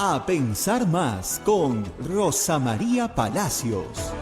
A pensar más con Rosa María Palacios.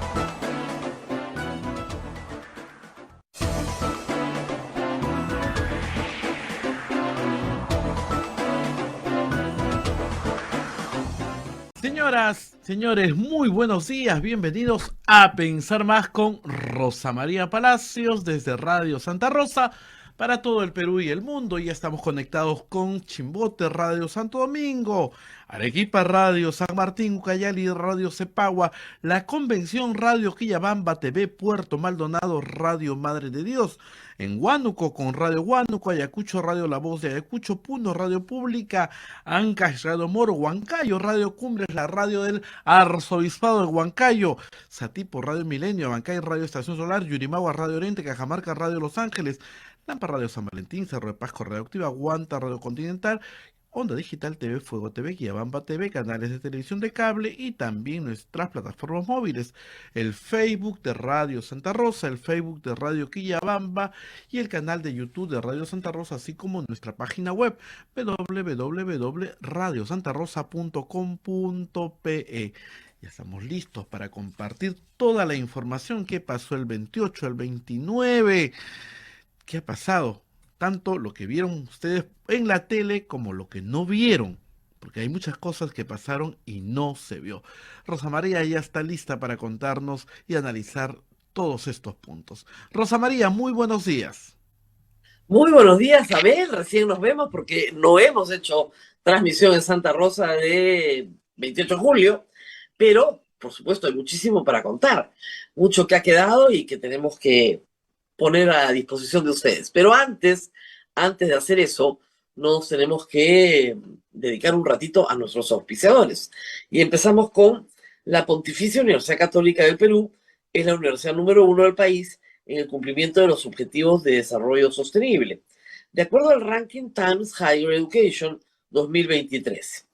Señoras, señores, muy buenos días, bienvenidos a Pensar Más con Rosa María Palacios desde Radio Santa Rosa para todo el Perú y el mundo. Ya estamos conectados con Chimbote, Radio Santo Domingo, Arequipa, Radio San Martín, Ucayali, Radio Cepagua, La Convención, Radio Quillabamba, TV Puerto Maldonado, Radio Madre de Dios, en Huánuco con Radio Huánuco, Ayacucho, Radio La Voz de Ayacucho, Puno, Radio Pública, Ancash, Radio Moro, Huancayo, Radio Cumbres, la radio del Arzobispado de Huancayo, Satipo, Radio Milenio, Abancay, Radio Estación Solar, Yurimagua, Radio Oriente, Cajamarca, Radio Los Ángeles, Lampa, Radio San Valentín, Cerro de Pasco, Radioactiva, Guanta, Radio Continental, Onda Digital TV, Fuego TV, Guiabamba TV, canales de televisión de cable y también nuestras plataformas móviles, el Facebook de Radio Santa Rosa, el Facebook de Radio Quillabamba y el canal de YouTube de Radio Santa Rosa, así como nuestra página web www.radiosantarosa.com.pe. Ya estamos listos para compartir toda la información que pasó el 28, el 29. ¿Qué ha pasado? Tanto lo que vieron ustedes en la tele como lo que no vieron, porque hay muchas cosas que pasaron y no se vio. Rosa María ya está lista para contarnos y analizar todos estos puntos. Rosa María, muy buenos días. Muy buenos días, Abel. Recién nos vemos porque no hemos hecho transmisión en Santa Rosa de 28 de julio, pero por supuesto hay muchísimo para contar, mucho que ha quedado y que tenemos que poner a disposición de ustedes. Pero antes de hacer eso, nos tenemos que dedicar un ratito a nuestros auspiciadores. Y empezamos con la Pontificia Universidad Católica del Perú, es la universidad número 1 del país en el cumplimiento de los Objetivos de Desarrollo Sostenible, de acuerdo al ranking Times Higher Education 2023.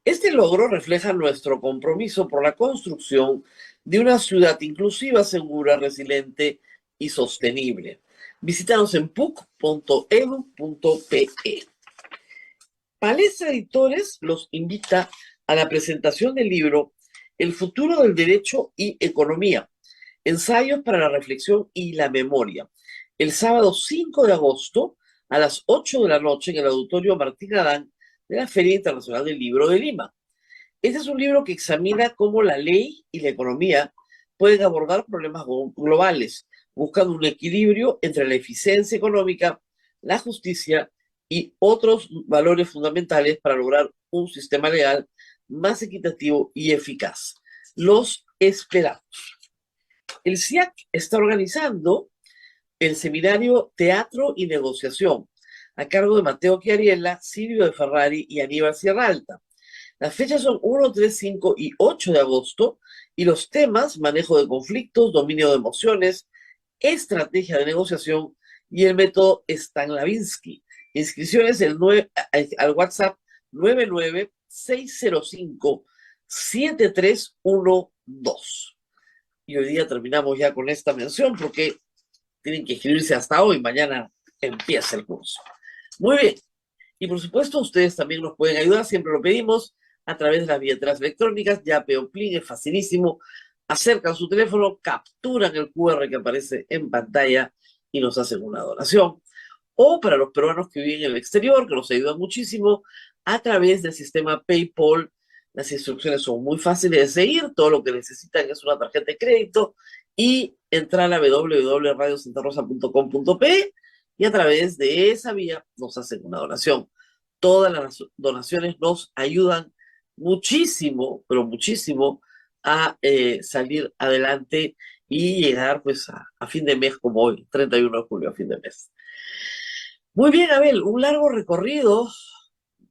Este logro refleja nuestro compromiso por la construcción de una ciudad inclusiva, segura, resiliente y sostenible. Visítanos en puc.edu.pe. Palestra Editores los invita a la presentación del libro El futuro del derecho y economía, ensayos para la reflexión y la memoria, el sábado 5 de agosto a las 8 de la noche en el Auditorio Martín Adán de la Feria Internacional del Libro de Lima. Este es un libro que examina cómo la ley y la economía pueden abordar problemas globales, buscando un equilibrio entre la eficiencia económica, la justicia y otros valores fundamentales para lograr un sistema legal más equitativo y eficaz. Los esperamos. El CIAC está organizando el seminario Teatro y Negociación, a cargo de Mateo Chiariella, Silvio de Ferrari y Aníbal Sierra Alta. Las fechas son 1, 3, 5 y 8 de agosto y los temas: manejo de conflictos, dominio de emociones, estrategia de negociación y el método Stanlavinsky. Inscripciones al WhatsApp 996057312. Y hoy día terminamos ya con esta mención porque tienen que inscribirse hasta hoy, mañana empieza el curso. Muy bien. Y por supuesto, ustedes también nos pueden ayudar, siempre lo pedimos, a través de las billeteras electrónicas. Ya Peoplin es facilísimo. Acercan su teléfono, capturan el QR que aparece en pantalla y nos hacen una donación. O para los peruanos que viven en el exterior, que nos ayudan muchísimo, a través del sistema PayPal. Las instrucciones son muy fáciles de seguir. Todo lo que necesitan es una tarjeta de crédito y entrar a www.radiosantarosa.com.pe y a través de esa vía nos hacen una donación. Todas las donaciones nos ayudan muchísimo, pero muchísimo, a salir adelante y llegar pues a fin de mes como hoy, 31 de julio, a fin de mes. Muy bien, Abel, un largo recorrido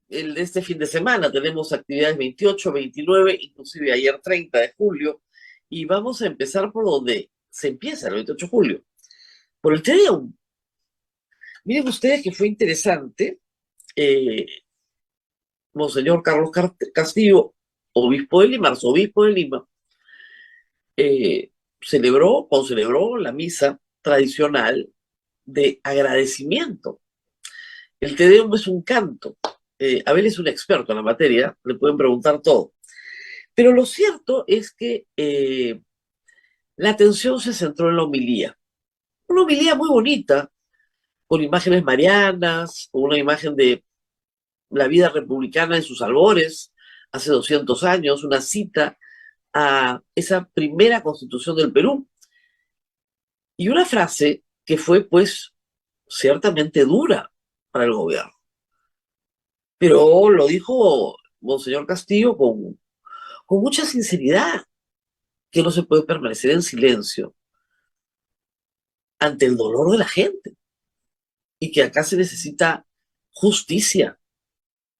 el de este fin de semana. Tenemos actividades 28, 29, inclusive ayer 30 de julio, y vamos a empezar por donde se empieza el 28 de julio, por el Tedeum. Miren ustedes que fue interesante. Monseñor Carlos Castillo, obispo de Lima, arzobispo de Lima, concelebró la misa tradicional de agradecimiento. El Te Deum es un canto Abel es un experto en la materia, le pueden preguntar todo. Pero lo cierto es que la atención se centró en la homilía. Una homilía muy bonita, con imágenes marianas, con una imagen de la vida republicana en sus albores, hace 200 años, una cita a esa primera constitución del Perú, y una frase que fue, pues, ciertamente dura para el gobierno. Pero lo dijo Monseñor Castillo con mucha sinceridad, que no se puede permanecer en silencio ante el dolor de la gente y que acá se necesita justicia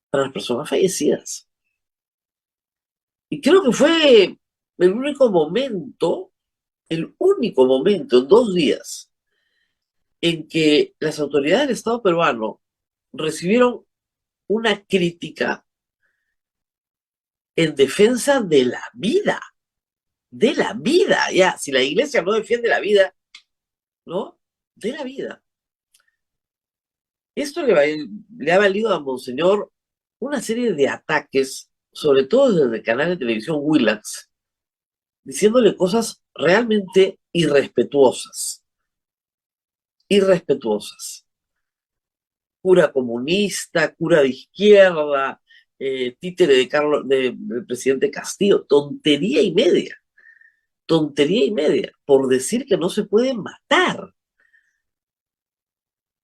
para las personas fallecidas. Y creo que fue el único momento en 2 días en que las autoridades del Estado peruano recibieron una crítica en defensa de la vida, ya, si la iglesia no defiende la vida, ¿no? De la vida. Esto le ha valido a Monseñor una serie de ataques, sobre todo desde el canal de televisión Willax, diciéndole cosas realmente irrespetuosas. Irrespetuosas. Cura comunista, cura de izquierda, títere del presidente Castillo, tontería y media, por decir que no se pueden matar.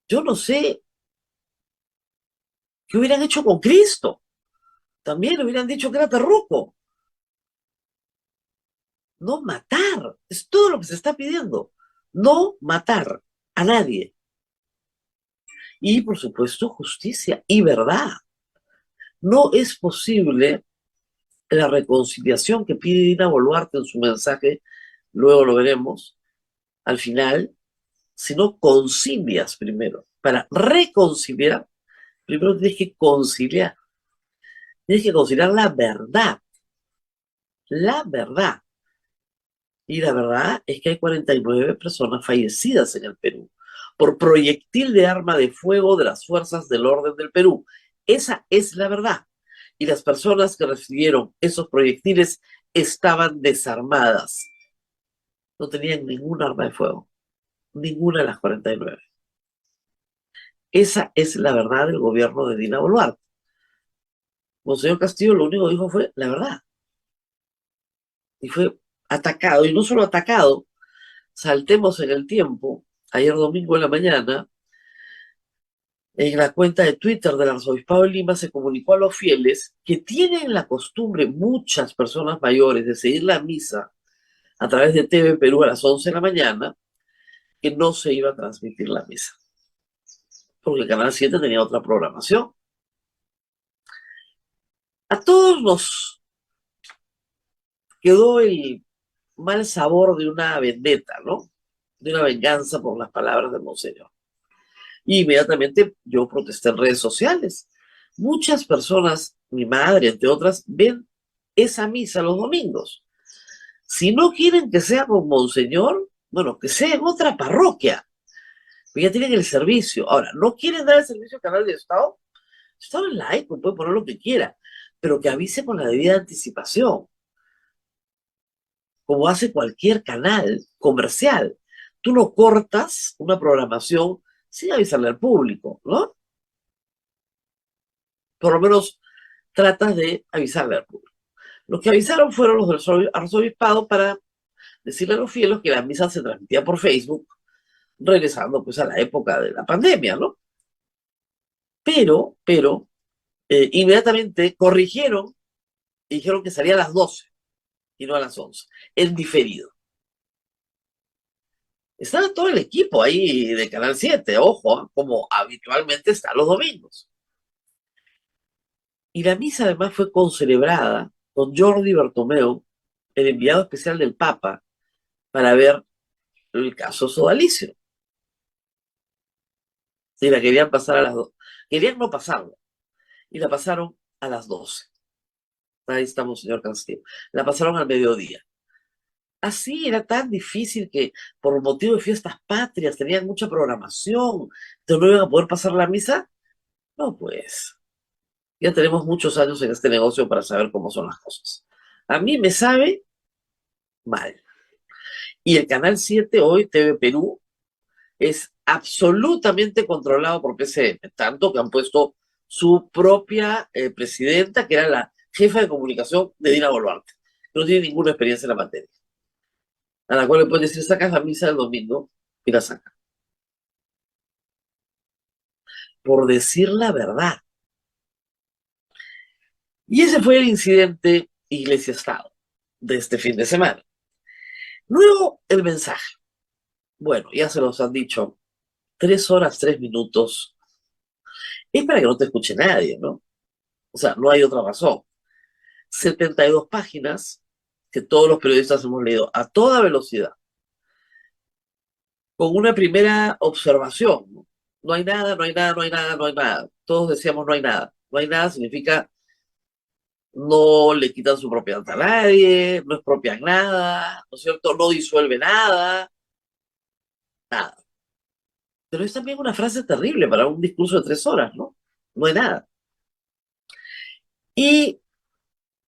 Yo no sé qué hubieran hecho con Cristo. También le hubieran dicho que era terruco. No matar, es todo lo que se está pidiendo. No matar a nadie. Y, por supuesto, justicia y verdad. No es posible la reconciliación que pide Dina Boluarte en su mensaje, luego lo veremos, al final, si no concilias primero. Para reconciliar, primero tienes que conciliar. Tienes que conciliar la verdad. La verdad. Y la verdad es que hay 49 personas fallecidas en el Perú por proyectil de arma de fuego de las fuerzas del orden del Perú. Esa es la verdad. Y las personas que recibieron esos proyectiles estaban desarmadas. No tenían ningún arma de fuego. Ninguna de las 49. Esa es la verdad del gobierno de Dina Boluarte. Monseñor Castillo lo único que dijo fue la verdad. Y fue atacado. Y no solo atacado, saltemos en el tiempo. Ayer domingo en la mañana, en la cuenta de Twitter del Arzobispado de Lima se comunicó a los fieles que tienen la costumbre, muchas personas mayores, de seguir la misa a través de TV Perú a las 11 de la mañana, que no se iba a transmitir la misa, porque el Canal 7 tenía otra programación. A todos nos quedó el mal sabor de una vendetta, ¿no? De una venganza por las palabras del Monseñor. Y inmediatamente yo protesté en redes sociales. Muchas personas, mi madre, entre otras, ven esa misa los domingos. Si no quieren que sea con Monseñor, bueno, que sea en otra parroquia. Pues ya tienen el servicio. Ahora, ¿no quieren dar el servicio al canal del Estado? El Estado es laico, puede poner lo que quiera, pero que avise con la debida anticipación, como hace cualquier canal comercial. Tú no cortas una programación sin avisarle al público, ¿no? Por lo menos tratas de avisarle al público. Los que avisaron fueron los del arzobispado para decirle a los fieles que la misa se transmitía por Facebook, regresando pues a la época de la pandemia, ¿no? Pero, inmediatamente corrigieron y dijeron que salía a las 12 y no a las 11, en diferido. Estaba todo el equipo ahí de Canal 7, ojo, como habitualmente está los domingos. Y la misa además fue concelebrada con Jordi Bertomeu, el enviado especial del Papa, para ver el caso sodalicio. Y la querían pasar a las 2. Querían no pasarla. Y la pasaron a las 12. Ahí estamos, señor Castillo. La pasaron al mediodía. Así era tan difícil que por motivo de fiestas patrias tenían mucha programación. Entonces no iban a poder pasar la misa. No, pues. Ya tenemos muchos años en este negocio para saber cómo son las cosas. A mí me sabe mal. Y el Canal 7 hoy, TV Perú, es absolutamente controlado por PCM, tanto que han puesto su propia presidenta, que era la jefa de comunicación de Dina Boluarte, que no tiene ninguna experiencia en la materia, a la cual le pueden decir, sacas la misa del domingo y la saca. Por decir la verdad. Y ese fue el incidente Iglesia-Estado de este fin de semana. Luego, el mensaje. Bueno, ya se los han dicho, 3 horas, 3 minutos. Es para que no te escuche nadie, ¿no? O sea, no hay otra razón. 72 páginas que todos los periodistas hemos leído a toda velocidad, con una primera observación. No, no hay nada, no hay nada, no hay nada, no hay nada. Todos decíamos no hay nada. No hay nada significa no le quitan su propiedad a nadie, no expropian nada, ¿no es cierto? No disuelve nada, nada. Pero es también una frase terrible para un discurso de 3 horas, ¿no? No hay nada. Y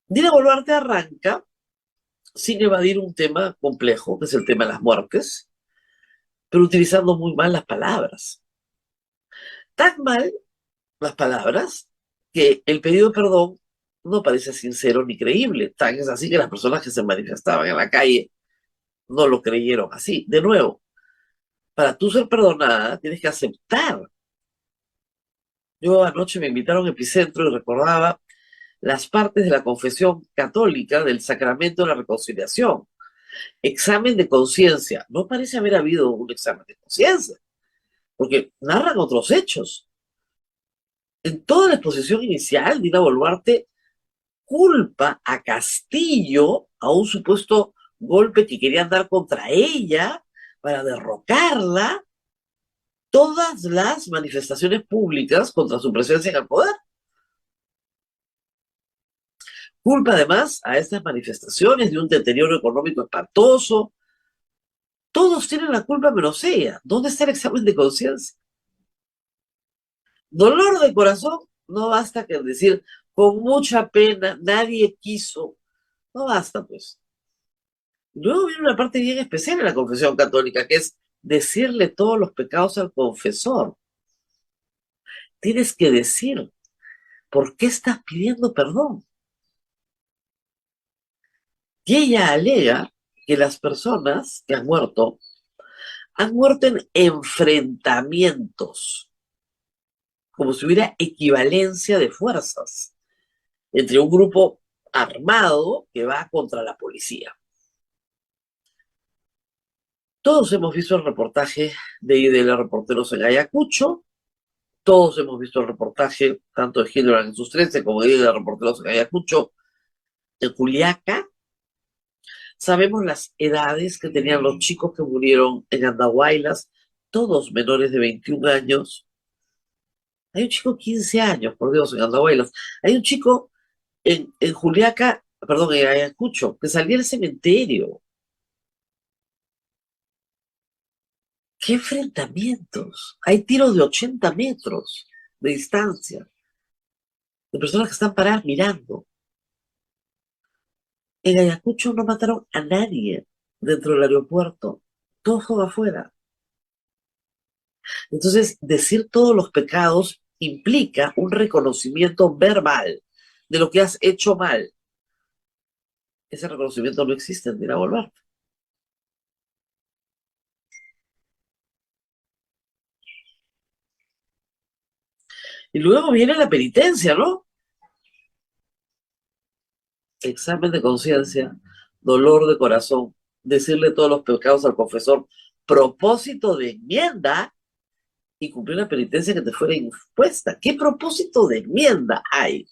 Dina Boluarte arranca sin evadir un tema complejo, que es el tema de las muertes, pero utilizando muy mal las palabras. Tan mal las palabras que el pedido de perdón no parece sincero ni creíble. Tan es así que las personas que se manifestaban en la calle no lo creyeron así. De nuevo, para tú ser perdonada tienes que aceptar. Yo anoche me invitaron a Epicentro y recordaba las partes de la confesión católica del sacramento de la reconciliación. Examen de conciencia. No parece haber habido un examen de conciencia, porque narran otros hechos. En toda la exposición inicial, Dina Boluarte culpa a Castillo a un supuesto golpe que querían dar contra ella para derrocarla, todas las manifestaciones públicas contra su presencia en el poder. Culpa además a estas manifestaciones de un deterioro económico espantoso. Todos tienen la culpa menos ella. ¿Dónde está el examen de conciencia? Dolor de corazón no basta que decir con mucha pena, nadie quiso. No basta, pues. Luego viene una parte bien especial en la confesión católica, que es decirle todos los pecados al confesor. Tienes que decir, ¿por qué estás pidiendo perdón? Y ella alega que las personas que han muerto en enfrentamientos, como si hubiera equivalencia de fuerzas entre un grupo armado que va contra la policía. Todos hemos visto el reportaje de IDL Reporteros en Ayacucho, todos hemos visto el reportaje tanto de Hildebrand en sus 13 como de IDL Reporteros en Ayacucho, en Juliaca. Sabemos las edades que tenían los chicos que murieron en Andahuaylas, todos menores de 21 años. Hay un chico de 15 años, por Dios, en Andahuaylas. Hay un chico en Juliaca, perdón, en Ayacucho, que salía del cementerio. ¿Qué enfrentamientos? Hay tiros de 80 metros de distancia, de personas que están paradas mirando. En Ayacucho no mataron a nadie dentro del aeropuerto, todo fue afuera. Entonces, decir todos los pecados implica un reconocimiento verbal de lo que has hecho mal. Ese reconocimiento no existe en Dina Boluarte. Y luego viene la penitencia, ¿no? Examen de conciencia, dolor de corazón, decirle todos los pecados al confesor, propósito de enmienda y cumplir una penitencia que te fuera impuesta. ¿Qué propósito de enmienda hay?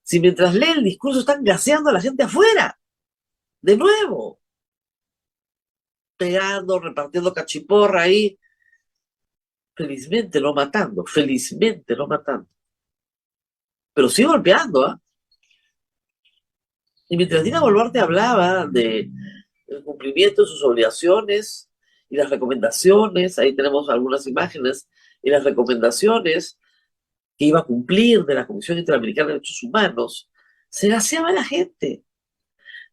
Si mientras lee el discurso están gaseando a la gente afuera, de nuevo, pegando, repartiendo cachiporra ahí, felizmente no matando, felizmente no matando. Pero sí golpeando, ¿ah? Y mientras Dina Boluarte hablaba de el cumplimiento de sus obligaciones y las recomendaciones, ahí tenemos algunas imágenes, y las recomendaciones que iba a cumplir de la Comisión Interamericana de Derechos Humanos, se gaseaba a la gente.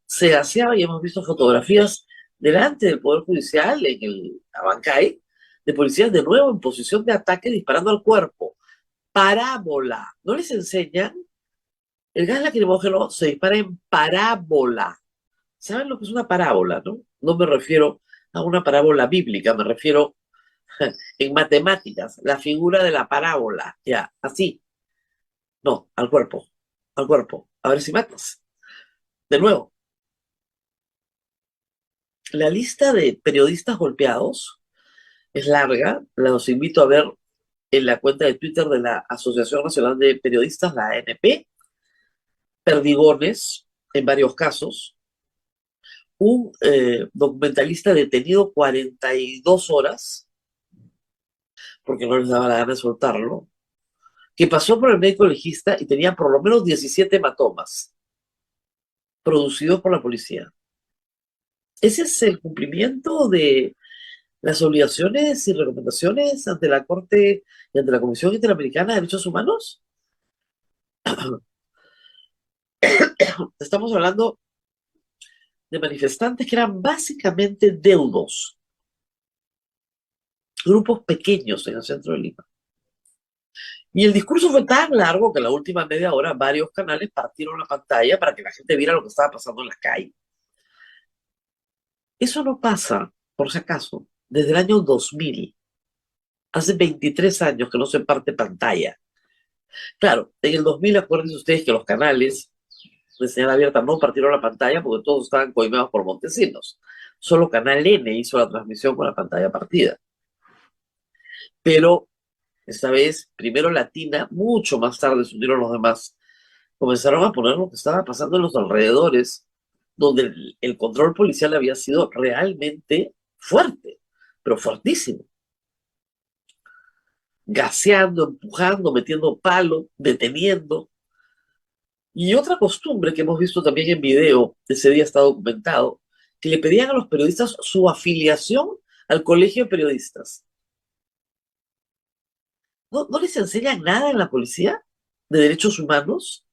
Se gaseaba y hemos visto fotografías delante del Poder Judicial en el Abancay de policías de nuevo en posición de ataque disparando al cuerpo. Parábola. ¿No les enseñan? El gas lacrimógeno se dispara en parábola. ¿Saben lo que es una parábola, no? No me refiero a una parábola bíblica, me refiero en matemáticas, la figura de la parábola, ya, así. No, al cuerpo, al cuerpo. A ver si matas. De nuevo, la lista de periodistas golpeados es larga, los invito a ver en la cuenta de Twitter de la Asociación Nacional de Periodistas, la ANP, perdigones en varios casos, un documentalista detenido 42 horas, porque no les daba la gana de soltarlo, que pasó por el médico legista y tenía por lo menos 17 hematomas producidos por la policía. Ese es el cumplimiento de las obligaciones y recomendaciones ante la Corte y ante la Comisión Interamericana de Derechos Humanos. Estamos hablando de manifestantes que eran básicamente deudos, grupos pequeños en el centro de Lima. Y el discurso fue tan largo que en la última media hora varios canales partieron la pantalla para que la gente viera lo que estaba pasando en la calle. Eso no pasa, por si acaso, desde el año 2000. Hace 23 años que no se parte pantalla. Claro, en el 2000 acuérdense ustedes que los canales de señal abierta no partieron la pantalla porque todos estaban coimeados por Montesinos. Solo Canal N hizo la transmisión con la pantalla partida. Pero esta vez, primero Latina, mucho más tarde se unieron los demás. Comenzaron a poner lo que estaba pasando en los alrededores, donde el control policial había sido realmente fuerte, pero fuertísimo. Gaseando, empujando, metiendo palo, deteniendo. Y otra costumbre que hemos visto también en video, ese día está documentado, que le pedían a los periodistas su afiliación al colegio de periodistas. ¿No les enseñan nada en la policía de derechos humanos?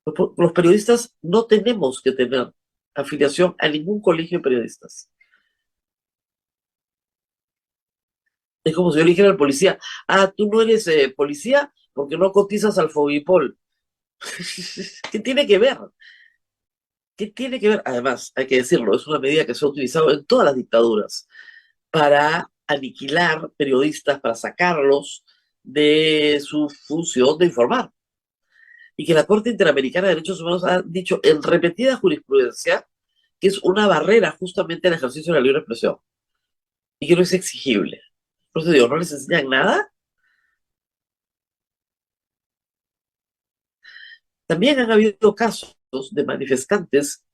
Los periodistas no tenemos que tener afiliación a ningún colegio de periodistas. Es como si yo le dijera al policía, tú no eres policía porque no cotizas al Fogipol. ¿Qué tiene que ver? ¿Qué tiene que ver? Además, hay que decirlo, es una medida que se ha utilizado en todas las dictaduras para aniquilar periodistas, para sacarlos de su función de informar. Y que la Corte Interamericana de Derechos Humanos ha dicho en repetida jurisprudencia que es una barrera justamente al ejercicio de la libre expresión y que no es exigible. Por eso digo, ¿no les enseñan nada? También han habido casos de manifestantes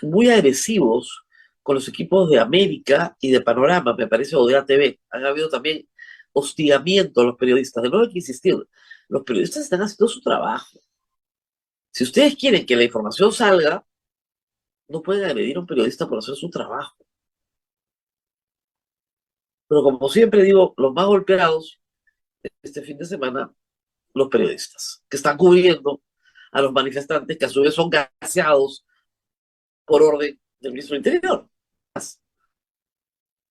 muy agresivos con los equipos de América y de Panorama, me parece, o de ATV. Han habido también hostigamiento a los periodistas. De nuevo hay que insistir, los periodistas están haciendo su trabajo. Si ustedes quieren que la información salga, no pueden agredir a un periodista por hacer su trabajo. Pero como siempre digo, los más golpeados este fin de semana, los periodistas, que están cubriendo a los manifestantes que a su vez son gaseados por orden del ministro del Interior.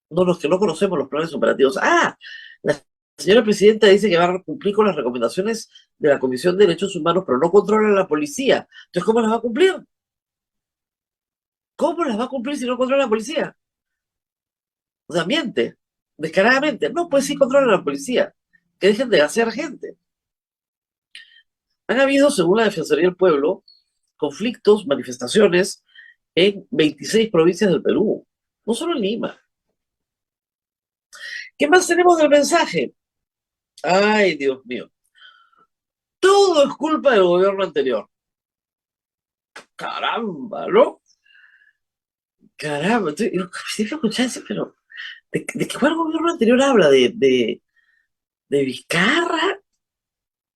No, los que no conocemos los planes operativos. La señora presidenta dice que va a cumplir con las recomendaciones de la Comisión de Derechos Humanos, pero no controla a la policía. Entonces, ¿cómo las va a cumplir? ¿Cómo las va a cumplir si no controla a la policía? O sea, miente, descaradamente. No, pues sí controla a la policía. Que dejen de gasear gente. Han habido, según la Defensoría del Pueblo, conflictos, manifestaciones en 26 provincias del Perú, no solo en Lima. ¿Qué más tenemos del mensaje? Ay, Dios mío. Todo es culpa del gobierno anterior. Caramba, ¿no? Caramba, siempre escuché eso, pero ¿de qué gobierno anterior habla? ¿De Vizcarra?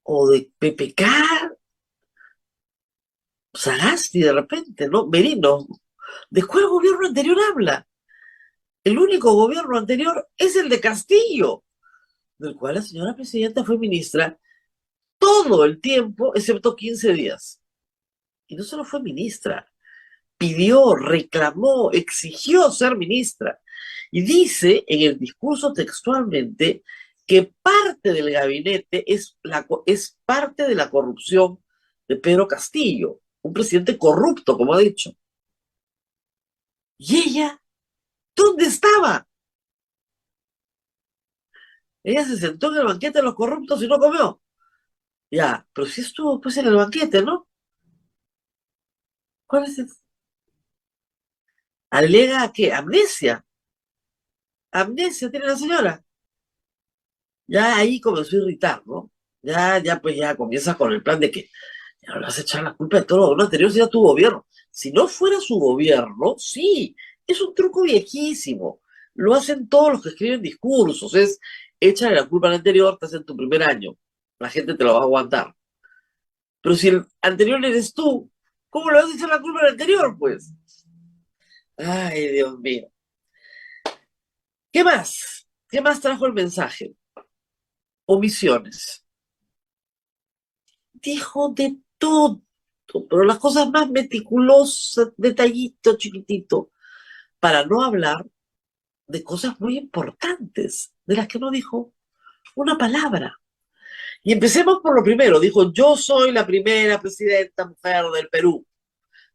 ¿O de PPK? Sagasti de repente, ¿no? Merino. ¿De cuál gobierno anterior habla? El único gobierno anterior es el de Castillo, del cual la señora presidenta fue ministra todo el tiempo, excepto 15 días. Y no solo fue ministra, pidió, reclamó, exigió ser ministra. Y dice en el discurso textualmente que parte del gabinete es parte de la corrupción de Pedro Castillo, un presidente corrupto, como ha dicho. ¿Y ella dónde estaba? Ella se sentó en el banquete de los corruptos y no comió. Ya, pero sí estuvo pues en el banquete, ¿no? ¿Cuál es el? Alega que amnesia. Amnesia tiene la señora. Ya ahí comenzó a irritar, ¿no? Pues ya comienza con el plan de que ya no le vas a echar la culpa de todo lo gobierno anterior si era tu gobierno. Si no fuera su gobierno, sí, es un truco viejísimo. Lo hacen todos los que escriben discursos, es échale la culpa al anterior, estás en tu primer año. La gente te lo va a aguantar. Pero si el anterior eres tú, ¿cómo le vas a echar la culpa al anterior, pues? Ay, Dios mío. ¿Qué más? ¿Qué más trajo el mensaje? Omisiones. Dijo de todo, pero las cosas más meticulosas, detallito, chiquitito, para no hablar de cosas muy importantes, de las que no dijo una palabra. Y empecemos por lo primero. Dijo, yo soy la primera presidenta mujer del Perú.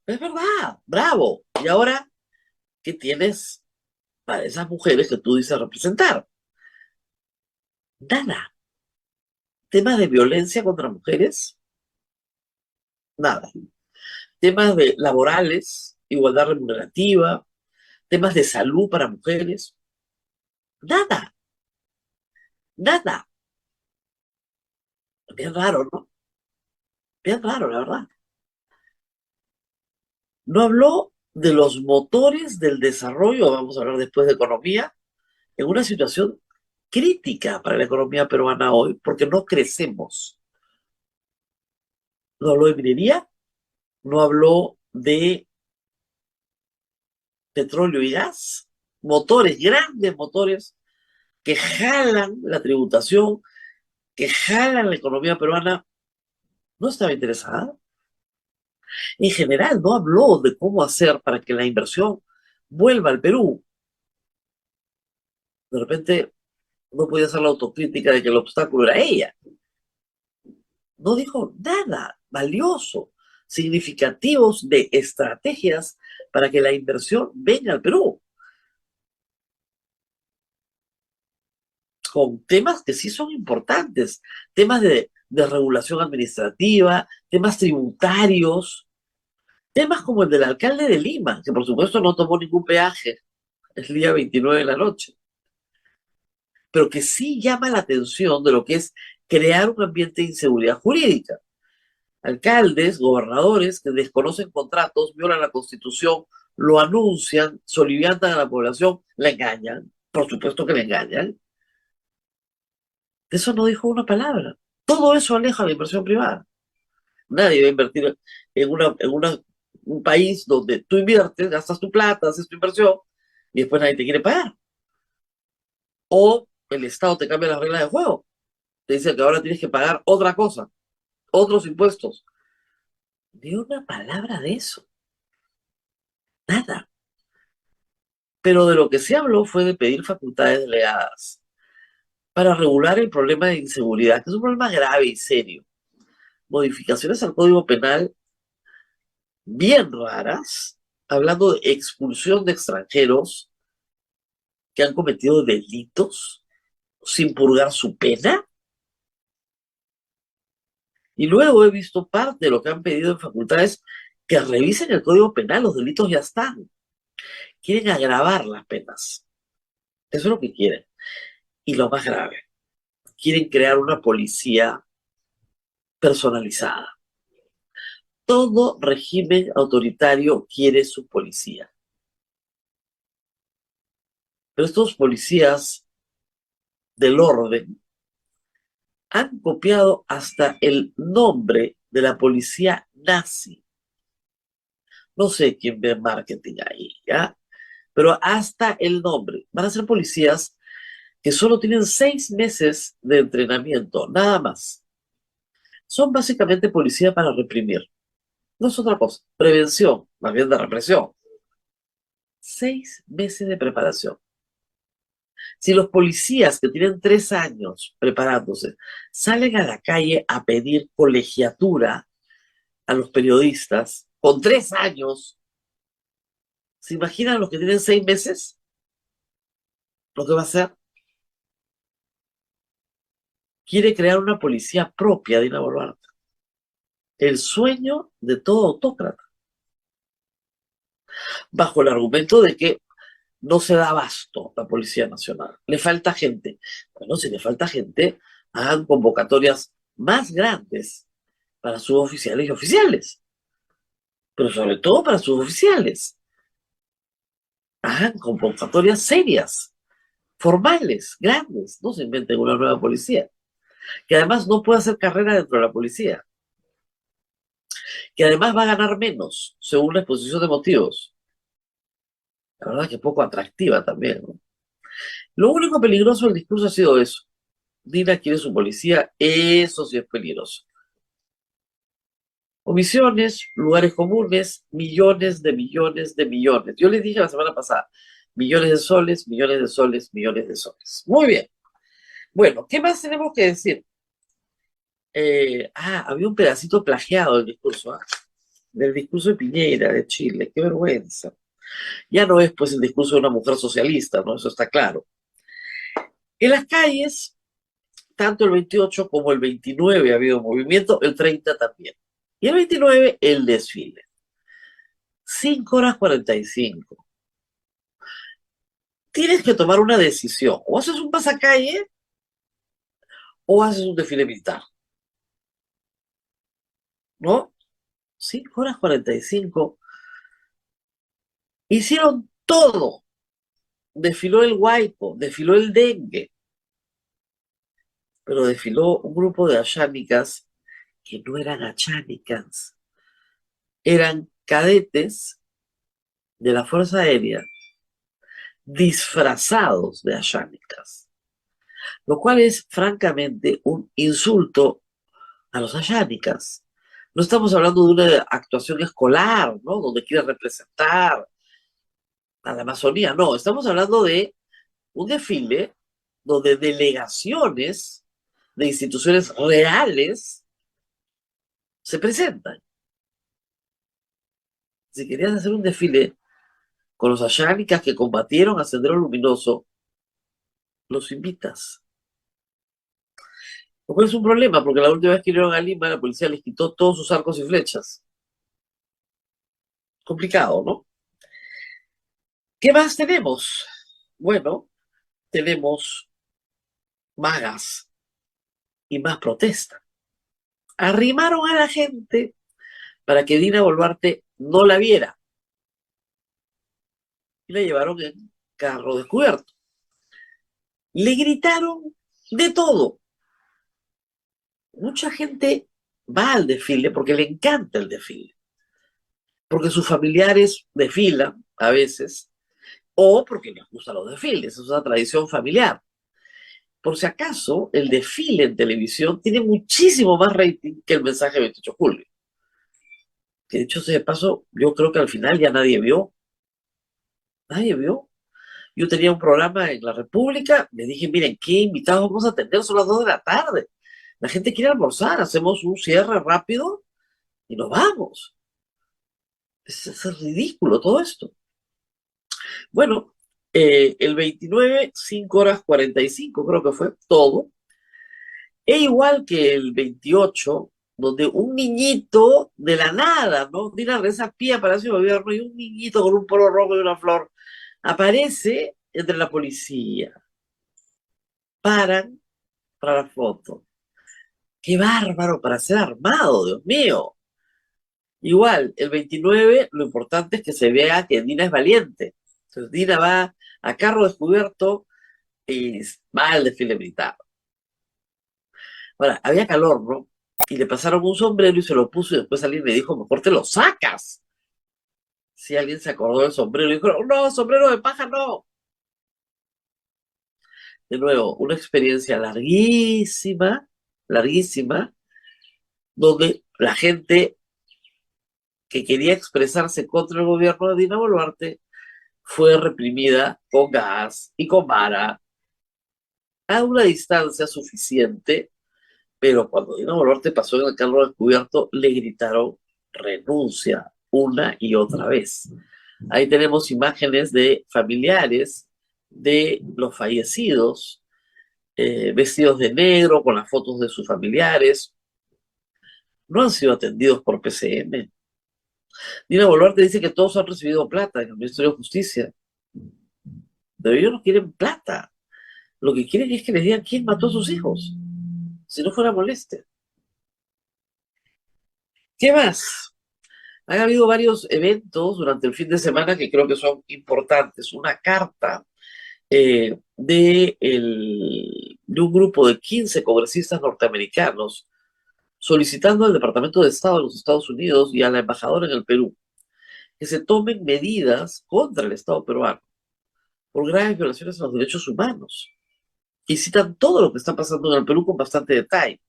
Es verdad, bravo. Y ahora, ¿qué tienes para esas mujeres que tú dices representar? Nada. Temas de violencia contra mujeres, nada. Temas de laborales, igualdad remunerativa, temas de salud para mujeres, nada, nada. Bien raro, ¿no? Bien raro, la verdad. No habló de los motores del desarrollo, vamos a hablar después de economía, en una situación crítica para la economía peruana hoy, porque no crecemos. No habló de minería, no habló de petróleo y gas, motores, grandes motores que jalan la tributación, que jalan la economía peruana, no estaba interesada. En general, no habló de cómo hacer para que la inversión vuelva al Perú. De repente, no podía hacer la autocrítica de que el obstáculo era ella. No dijo nada valioso, significativos de estrategias para que la inversión venga al Perú, con temas que sí son importantes, temas de regulación administrativa, temas tributarios, temas como el del alcalde de Lima, que por supuesto no tomó ningún peaje el día 29 de la noche, pero que sí llama la atención de lo que es crear un ambiente de inseguridad jurídica. Alcaldes, gobernadores que desconocen contratos, violan la Constitución, lo anuncian, soliviantan a la población, la engañan, por supuesto que la engañan. De eso no dijo una palabra. Todo eso aleja la inversión privada. Nadie va a invertir en un país donde tú inviertes, gastas tu plata, haces tu inversión y después nadie te quiere pagar. O el Estado te cambia las reglas de juego. Te dice que ahora tienes que pagar otra cosa, otros impuestos. Ni una palabra de eso. Nada. Pero de lo que se habló fue de pedir facultades delegadas para regular el problema de inseguridad, que es un problema grave y serio. Modificaciones al Código Penal bien raras, hablando de expulsión de extranjeros que han cometido delitos sin purgar su pena. Y luego he visto parte de lo que han pedido en facultades que revisen el Código Penal, los delitos ya están. Quieren agravar las penas. Eso es lo que quieren. Y lo más grave, quieren crear una policía personalizada. Todo régimen autoritario quiere su policía. Pero estos policías del orden han copiado hasta el nombre de la policía nazi. No sé quién ve marketing ahí, ¿ya? Pero hasta el nombre. Van a ser policías que solo tienen 6 meses de entrenamiento, nada más. son básicamente policía para reprimir. No es otra cosa. Prevención, más bien de represión. 6 meses de preparación. Si los policías que tienen 3 años preparándose salen a la calle a pedir colegiatura a los periodistas con 3 años, ¿se imaginan los que tienen 6 meses? Lo que va a hacer. Quiere crear una policía propia, Dina Boluarte. El sueño de todo autócrata. Bajo el argumento de que no se da abasto la Policía Nacional. Le falta gente. Bueno, si le falta gente, hagan convocatorias más grandes para suboficiales y oficiales. Pero sobre todo para suboficiales. Hagan convocatorias serias, formales, grandes. No se inventen una nueva policía. Que además no puede hacer carrera dentro de la policía. Que además va a ganar menos, según la exposición de motivos. La verdad que poco atractiva también, ¿no? Lo único peligroso del discurso ha sido eso. Dina quiere su policía, eso sí es peligroso. Omisiones, lugares comunes, millones de millones de millones. Yo les dije la semana pasada, millones de soles, millones de soles, millones de soles. Muy bien. Bueno, ¿qué más tenemos que decir? Había un pedacito plagiado del discurso, del discurso de Piñera, de Chile. Qué vergüenza. Ya no es pues el discurso de una mujer socialista, ¿no? Eso está claro. En las calles, tanto el 28 como el 29 ha habido movimiento, el 30 también. Y el 29, el desfile. 5 horas 45. Tienes que tomar una decisión. O haces un pasacalle o haces un desfile militar. ¿No? 5 horas 45. Hicieron todo. Desfiló el Huayco, desfiló el dengue. Pero desfiló un grupo de achánicas que no eran achánicas. Eran cadetes de la Fuerza Aérea disfrazados de achánicas, lo cual es francamente un insulto a los achánicas. No estamos hablando de una actuación escolar, ¿no? Donde quiere representar a la Amazonía, no, estamos hablando de un desfile donde delegaciones de instituciones reales se presentan. Si querías hacer un desfile con los achánicas que combatieron a Sendero Luminoso, los invitas. Lo cual es un problema, porque la última vez que vinieron a Lima, la policía les quitó todos sus arcos y flechas. Complicado, ¿no? ¿Qué más tenemos? Bueno, tenemos más gas y más protesta. Arrimaron a la gente para que Dina Boluarte no la viera. Y la llevaron en carro descubierto. Le gritaron de todo. Mucha gente va al desfile porque le encanta el desfile. Porque sus familiares desfilan a veces, o porque les gustan los desfiles. Es una tradición familiar. Por si acaso, el desfile en televisión tiene muchísimo más rating que el mensaje de 28 de julio. Que dicho sea de paso, yo creo que al final ya nadie vio. Nadie vio. Yo tenía un programa en La República, me dije, miren, ¿qué invitados vamos a tener? Son las 2 de la tarde. La gente quiere almorzar, hacemos un cierre rápido y nos vamos. Es ridículo todo esto. Bueno, el 29, 5 horas 45, creo que fue todo. E igual que el 28, donde un niñito de la nada, ¿no? Dina Reza Pía, Palacio de Gobierno, y un niñito con un polo rojo y una flor, aparece entre la policía. Paran para la foto. ¡Qué bárbaro para ser armado, Dios mío! Igual, el 29, lo importante es que se vea que Dina es valiente. Entonces Dina va a carro descubierto y va al desfile militar. Ahora, había calor, ¿no? Y le pasaron un sombrero y se lo puso y después alguien le dijo, mejor te lo sacas. Si alguien se acordó del sombrero y dijo, no, sombrero de paja no. De nuevo, una experiencia larguísima, larguísima, donde la gente que quería expresarse contra el gobierno de Dina Boluarte fue reprimida con gas y con vara a una distancia suficiente, pero cuando Dina Boluarte pasó en el carro descubierto, le gritaron renuncia una y otra vez. Ahí tenemos imágenes de familiares de los fallecidos, vestidos de negro, con las fotos de sus familiares. No han sido atendidos por PCM. Dina Boluarte dice que todos han recibido plata en el Ministerio de Justicia. Pero ellos no quieren plata. Lo que quieren es que les digan quién mató a sus hijos. Si no fuera molestia. ¿Qué más? Han habido varios eventos durante el fin de semana que creo que son importantes. Una carta de un grupo de 15 congresistas norteamericanos solicitando al Departamento de Estado de los Estados Unidos y a la embajadora en el Perú que se tomen medidas contra el Estado peruano por graves violaciones a los derechos humanos. Y citan todo lo que está pasando en el Perú con bastante detalle.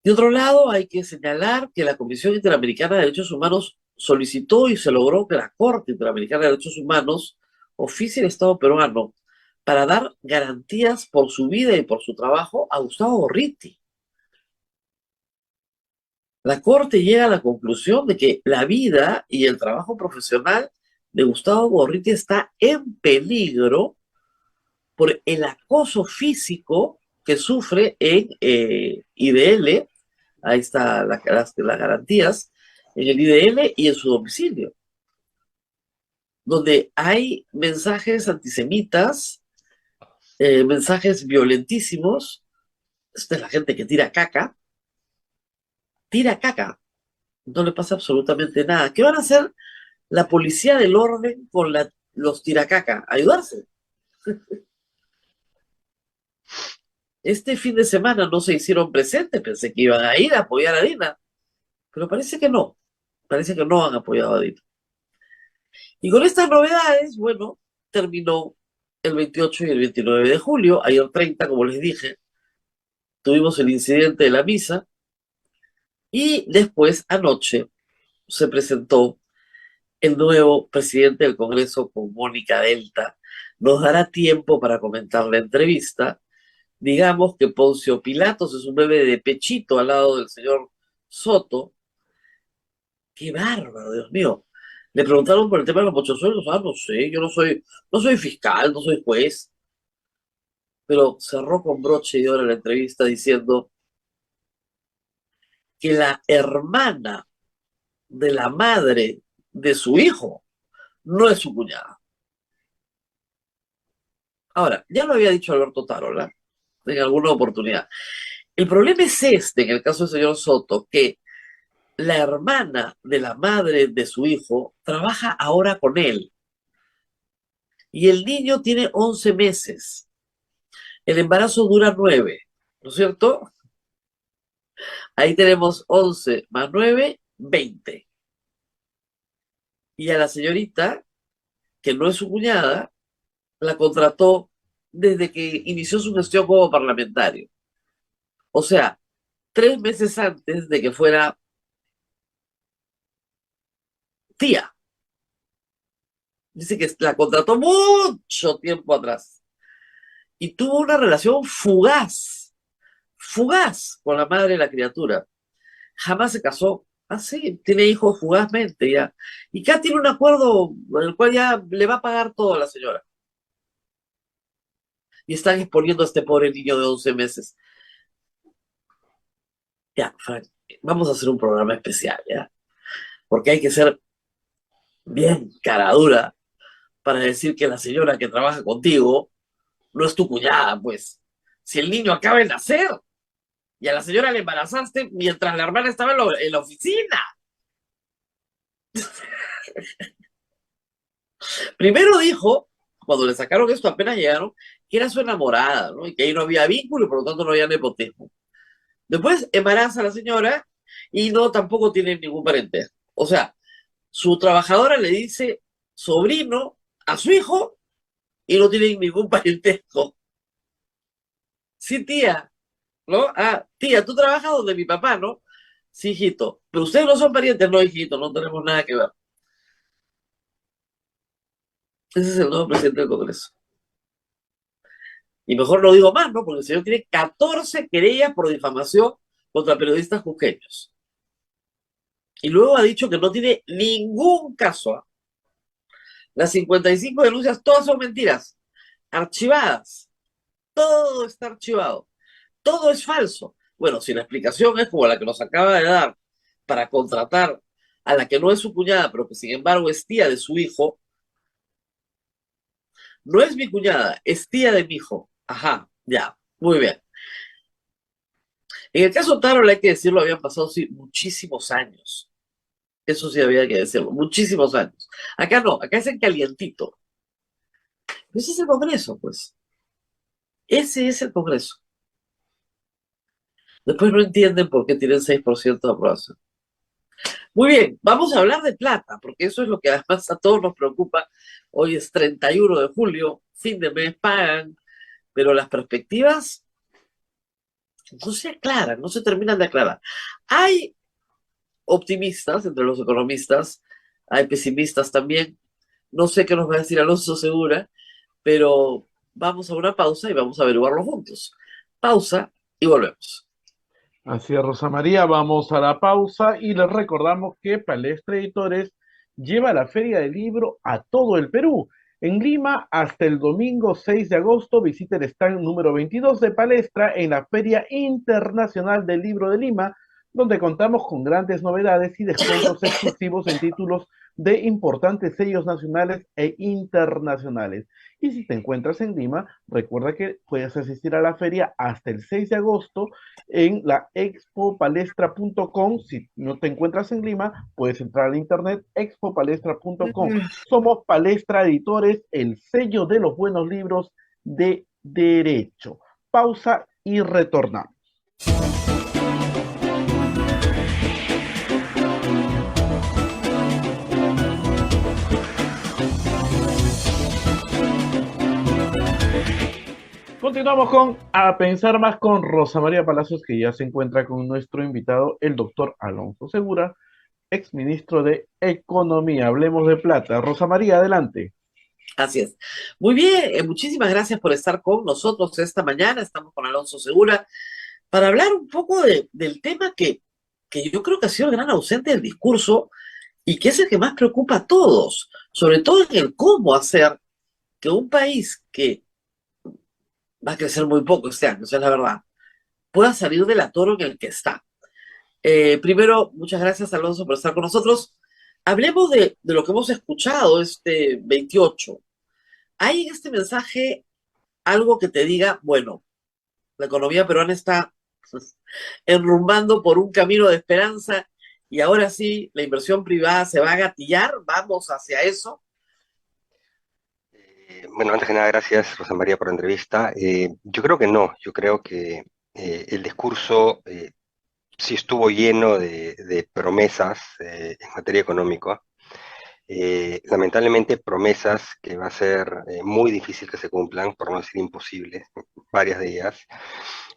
De otro lado, hay que señalar que la Comisión Interamericana de Derechos Humanos solicitó y se logró que la Corte Interamericana de Derechos Humanos oficie al Estado peruano para dar garantías por su vida y por su trabajo a Gustavo Gorriti. La Corte llega a la conclusión de que la vida y el trabajo profesional de Gustavo Gorriti está en peligro por el acoso físico que sufre en IDL, ahí está las garantías, en el IDL y en su domicilio, donde hay mensajes antisemitas, mensajes violentísimos. Esta es la gente que tira caca, no le pasa absolutamente nada. ¿Qué van a hacer la policía del orden con los tiracaca? ¿Ayudarse? Este fin de semana no se hicieron presentes, pensé que iban a ir a apoyar a Dina, pero parece que no han apoyado a Dina. Y con estas novedades, bueno, terminó el 28 y el 29 de julio, ayer 30, como les dije, tuvimos el incidente de la misa, y después, anoche, se presentó el nuevo presidente del Congreso con Mónica Delta. Nos dará tiempo para comentar la entrevista. Digamos que Poncio Pilatos es un bebé de pechito al lado del señor Soto. ¡Qué bárbaro, Dios mío! Le preguntaron por el tema de los mochosuelos. No sé, yo no soy fiscal, no soy juez. Pero cerró con broche y oro la entrevista diciendo que la hermana de la madre de su hijo no es su cuñada. Ahora, ya lo había dicho Alberto Tarola en alguna oportunidad. El problema es en el caso del señor Soto, que la hermana de la madre de su hijo trabaja ahora con él. Y el niño tiene 11 meses. El embarazo dura 9, ¿no es cierto? Ahí tenemos 11 más 9, 20. Y a la señorita, que no es su cuñada, la contrató desde que inició su gestión como parlamentario. O sea, 3 meses antes de que fuera tía. Dice que la contrató mucho tiempo atrás. Y tuvo una relación fugaz con la madre de la criatura. Jamás se casó. Ah, sí, tiene hijos fugazmente ya. Y acá tiene un acuerdo en el cual ya le va a pagar todo a la señora. Y están exponiendo a este pobre niño de 11 meses. Ya, Frank, vamos a hacer un programa especial, ¿ya? Porque hay que ser bien caradura para decir que la señora que trabaja contigo no es tu cuñada, pues. Si el niño acaba de nacer y a la señora le embarazaste mientras la hermana estaba en la oficina. Primero dijo, cuando le sacaron esto apenas llegaron, que era su enamorada, ¿no? Y que ahí no había vínculo y por lo tanto no había nepotismo. Después embaraza a la señora y no, tampoco tiene ningún parentesco. O sea, su trabajadora le dice sobrino a su hijo y no tienen ningún parentesco. Sí, tía, ¿no? Ah, tía, tú trabajas donde mi papá, ¿no? Sí, hijito. Pero ustedes no son parientes, no, hijito, no tenemos nada que ver. Ese es el nuevo presidente del Congreso. Y mejor no digo más, ¿no? Porque el señor tiene 14 querellas por difamación contra periodistas jujeños. Y luego ha dicho que no tiene ningún caso. ¿Ah? Las 55 denuncias, todas son mentiras, archivadas. Todo está archivado. Todo es falso. Bueno, si la explicación es como la que nos acaba de dar para contratar a la que no es su cuñada, pero que sin embargo es tía de su hijo, no es mi cuñada, es tía de mi hijo. Ajá, ya, muy bien. En el caso Taro, hay que decirlo, habían pasado sí, muchísimos años. Eso sí había que decirlo, muchísimos años. Acá no, acá es en calientito. Ese es el Congreso, pues. Ese es el Congreso. Después no entienden por qué tienen 6% de aprobación. Muy bien, vamos a hablar de plata, porque eso es lo que además a todos nos preocupa. Hoy es 31 de julio, fin de mes, pagan, pero las perspectivas no se aclaran, no se terminan de aclarar. Hay optimistas entre los economistas, hay pesimistas también. No sé qué nos va a decir Alonso Segura, pero vamos a una pausa y vamos a averiguarlo juntos. Pausa y volvemos. Así es, Rosa María, vamos a la pausa y les recordamos que Palestra Editores lleva la Feria del Libro a todo el Perú. En Lima, hasta el domingo 6 de agosto, visite el stand número 22 de Palestra en la Feria Internacional del Libro de Lima, donde contamos con grandes novedades y descuentos exclusivos en títulos de importantes sellos nacionales e internacionales. Y si te encuentras en Lima, recuerda que puedes asistir a la feria hasta el 6 de agosto en la expopalestra.com. Si no te encuentras en Lima, puedes entrar al internet expopalestra.com. Somos Palestra Editores, el sello de los buenos libros de derecho. Pausa y retornamos. Continuamos con A Pensar Más con Rosa María Palacios, que ya se encuentra con nuestro invitado, el doctor Alonso Segura, exministro de Economía. Hablemos de plata. Rosa María, adelante. Así es. Muy bien, muchísimas gracias por estar con nosotros esta mañana. Estamos con Alonso Segura para hablar un poco del tema que yo creo que ha sido el gran ausente del discurso y que es el que más preocupa a todos, sobre todo en el cómo hacer que un país que va a crecer muy poco este año, esa es la verdad, pueda salir del atoro en el que está. Primero, muchas gracias, Alonso, por estar con nosotros. Hablemos de lo que hemos escuchado este 28. ¿Hay en este mensaje algo que te diga, bueno, la economía peruana está pues, enrumbando por un camino de esperanza y ahora sí, la inversión privada se va a gatillar, vamos hacia eso? Bueno, antes que nada, gracias, Rosa María, por la entrevista. Yo creo que no, yo creo que el discurso sí estuvo lleno de promesas en materia económica. Lamentablemente, promesas que va a ser muy difícil que se cumplan, por no decir imposible, varias de ellas,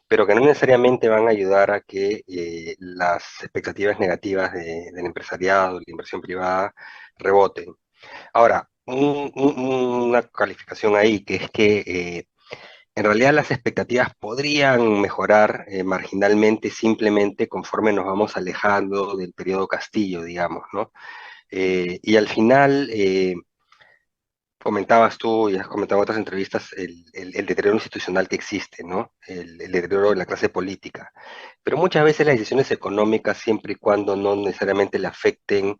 pero que no necesariamente van a ayudar a que las expectativas negativas del empresariado, de la inversión privada, reboten. Ahora, una calificación ahí, que es que en realidad las expectativas podrían mejorar marginalmente simplemente conforme nos vamos alejando del periodo Castillo, digamos, ¿no? Y al final, comentabas tú y has comentado en otras entrevistas el deterioro institucional que existe, ¿no? El deterioro de la clase política. Pero muchas veces las decisiones económicas, siempre y cuando no necesariamente le afecten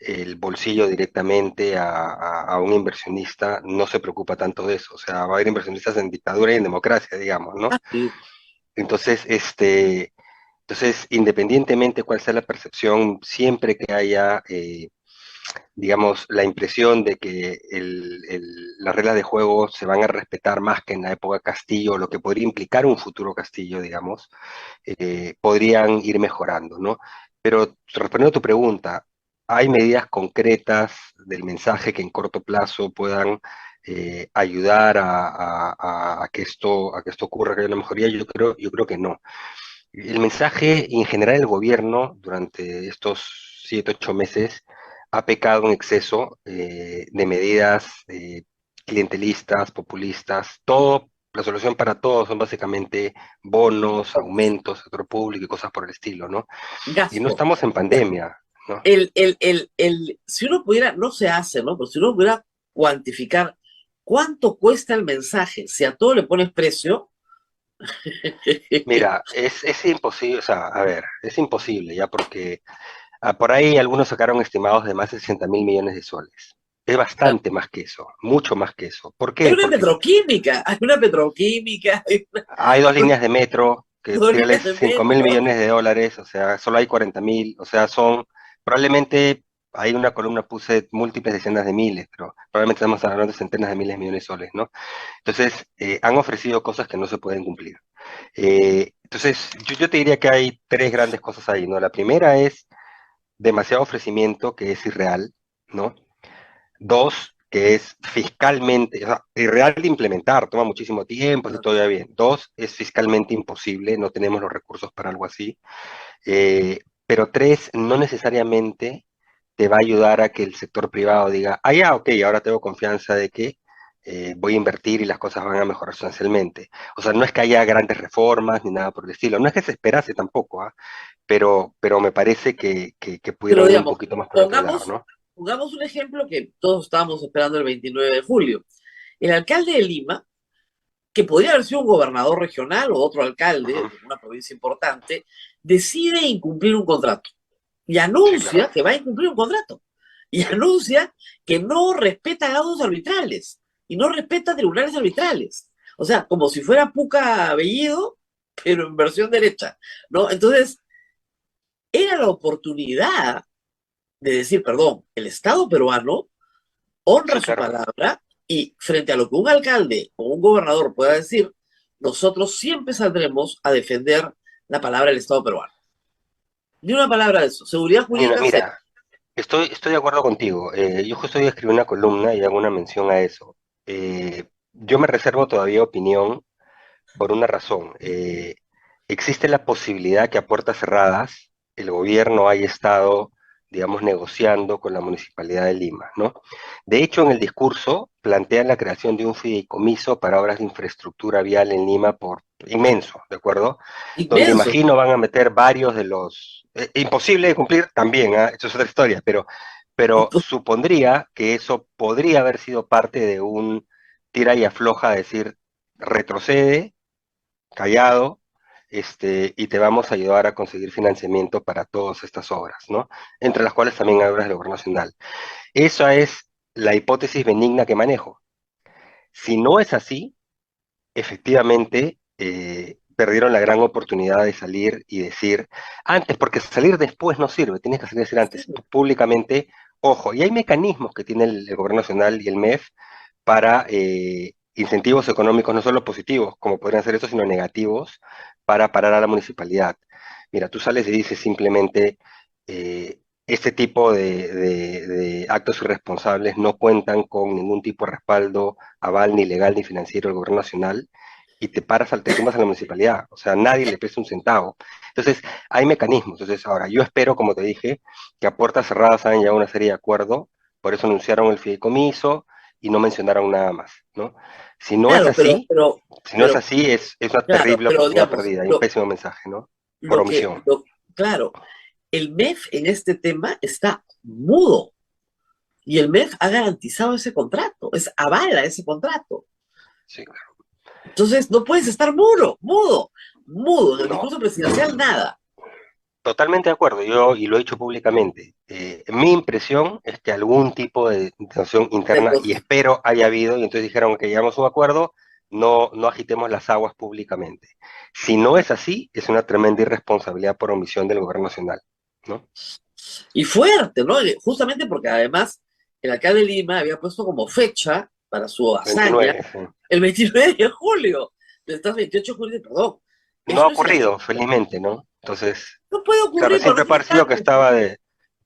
el bolsillo directamente a un inversionista, no se preocupa tanto de eso. O sea, va a haber inversionistas en dictadura y en democracia, digamos, ¿no? Sí. Entonces, independientemente cuál sea la percepción, siempre que haya digamos, la impresión de que las reglas de juego se van a respetar más que en la época Castillo, lo que podría implicar un futuro Castillo, digamos, podrían ir mejorando, ¿no? Pero respondiendo a tu pregunta, ¿hay medidas concretas del mensaje que en corto plazo puedan ayudar a que esto ocurra, que haya una mejoría, yo creo que no. El mensaje en general del gobierno durante estos 7, 8 meses ha pecado en exceso de medidas clientelistas, populistas, todo, la solución para todo son básicamente bonos, aumentos, sector público y cosas por el estilo, ¿no? Y no Gasto. estamos en pandemia, ¿no? Si uno pudiera, no se hace, ¿no? Pero si uno pudiera cuantificar cuánto cuesta el mensaje, si a todo le pones precio, Mira, es imposible, o sea, a ver, es imposible ya porque por ahí algunos sacaron estimados de más de 60.000 millones de soles. Es bastante más que eso, mucho más que eso. ¿Por hay qué? una Porque petroquímica, hay una petroquímica, hay dos líneas de metro que dos tírales líneas de 5.000 millones metro. de dólares, o sea, solo hay 40.000, o sea, probablemente, hay una columna puse múltiples decenas de miles, pero probablemente estamos hablando de centenas de miles de millones de soles, ¿no? Entonces, han ofrecido cosas que no se pueden cumplir. Entonces, yo te diría que hay tres grandes cosas ahí, ¿no? La primera es demasiado ofrecimiento que es irreal, ¿no? Dos, que es fiscalmente, o sea, irreal de implementar, toma muchísimo tiempo, si todo va bien. Dos, es fiscalmente imposible, no tenemos los recursos para algo así. Pero tres, no necesariamente te va a ayudar a que el sector privado diga, ah, ya, ok, ahora tengo confianza de que voy a invertir y las cosas van a mejorar sustancialmente. O sea, no es que haya grandes reformas ni nada por el estilo, no es que se esperase tampoco, ¿ah? Pero me parece que Pero pudieron ir un digamos, poquito más por otro lado, pongamos, ¿no? pongamos un ejemplo que todos estábamos esperando el 29 de julio. El alcalde de Lima, que podría haber sido un gobernador regional o otro alcalde Ujú. de una provincia importante, decide incumplir un contrato y Sí, claro. anuncia que va a incumplir un contrato y anuncia que no respeta laudos arbitrales y no respeta tribunales arbitrales. O sea, como si fuera Puca Bellido, pero en versión derecha, ¿no? Entonces, era la oportunidad de decir, perdón, el Estado peruano honra Sí, su claro. palabra y frente a lo que un alcalde o un gobernador pueda decir, nosotros siempre saldremos a defender la palabra del Estado peruano. Ni una palabra de eso. Seguridad Mira, jurídica cero. mira, estoy de acuerdo contigo. Yo justo hoy escribí una columna y hago una mención a eso. Yo me reservo todavía opinión por una razón. Existe la posibilidad que a puertas cerradas el gobierno haya estado, digamos, negociando con la Municipalidad de Lima, ¿no? De hecho, en el discurso plantean la creación de un fideicomiso para obras de infraestructura vial en Lima por inmenso, ¿de acuerdo? Donde Inmenso. imagino van a meter varios de los... imposible de cumplir también, ¿ah? Eso es otra historia, pero supondría que eso podría haber sido parte de un tira y afloja, decir, retrocede, callado, y te vamos a ayudar a conseguir financiamiento para todas estas obras, ¿no? Entre las cuales también hay obras del Gobierno Nacional. Esa es la hipótesis benigna que manejo. Si no es así, efectivamente perdieron la gran oportunidad de salir y decir antes, porque salir después no sirve, tienes que salir a decir antes, públicamente, ojo, y hay mecanismos que tiene el Gobierno Nacional y el MEF para incentivos económicos no solo positivos, como podrían ser estos, sino negativos, para parar a la municipalidad. Mira, tú sales y dices simplemente, este tipo de actos irresponsables no cuentan con ningún tipo de respaldo, aval, ni legal, ni financiero del gobierno nacional, y te tumbas a la municipalidad, o sea, nadie le presta un centavo. Entonces, hay mecanismos. Entonces, ahora, yo espero, como te dije, que a puertas cerradas hayan llegado a una serie de acuerdos, por eso anunciaron el fideicomiso, y no mencionaron nada más, ¿no? Si no es Claro, así, si no es pero, así, es una claro, terrible pero oportunidad digamos, perdida y un pésimo mensaje, ¿no? Por lo que, omisión. lo, claro, el MEF en este tema está mudo y el MEF ha garantizado ese contrato, avala ese contrato. Sí, claro. Entonces, no puedes estar mudo. En el No, discurso presidencial, nada. totalmente de acuerdo, yo y lo he dicho públicamente. Mi impresión es que algún tipo de tensión interna, y Entonces, espero haya habido, y entonces dijeron que llegamos a un acuerdo, no agitemos las aguas públicamente. Si no es así, es una tremenda irresponsabilidad por omisión del gobierno nacional, ¿no? y fuerte, ¿no? Justamente porque además el alcalde de Lima había puesto como fecha para su hazaña 29, sí. el 29 de julio. Estás 28 de julio, perdón. No ha Eso es ocurrido, inaceptable. felizmente, ¿no? Entonces, No puede claro, ocurrir cuando siempre no tiene pareció que cálculo.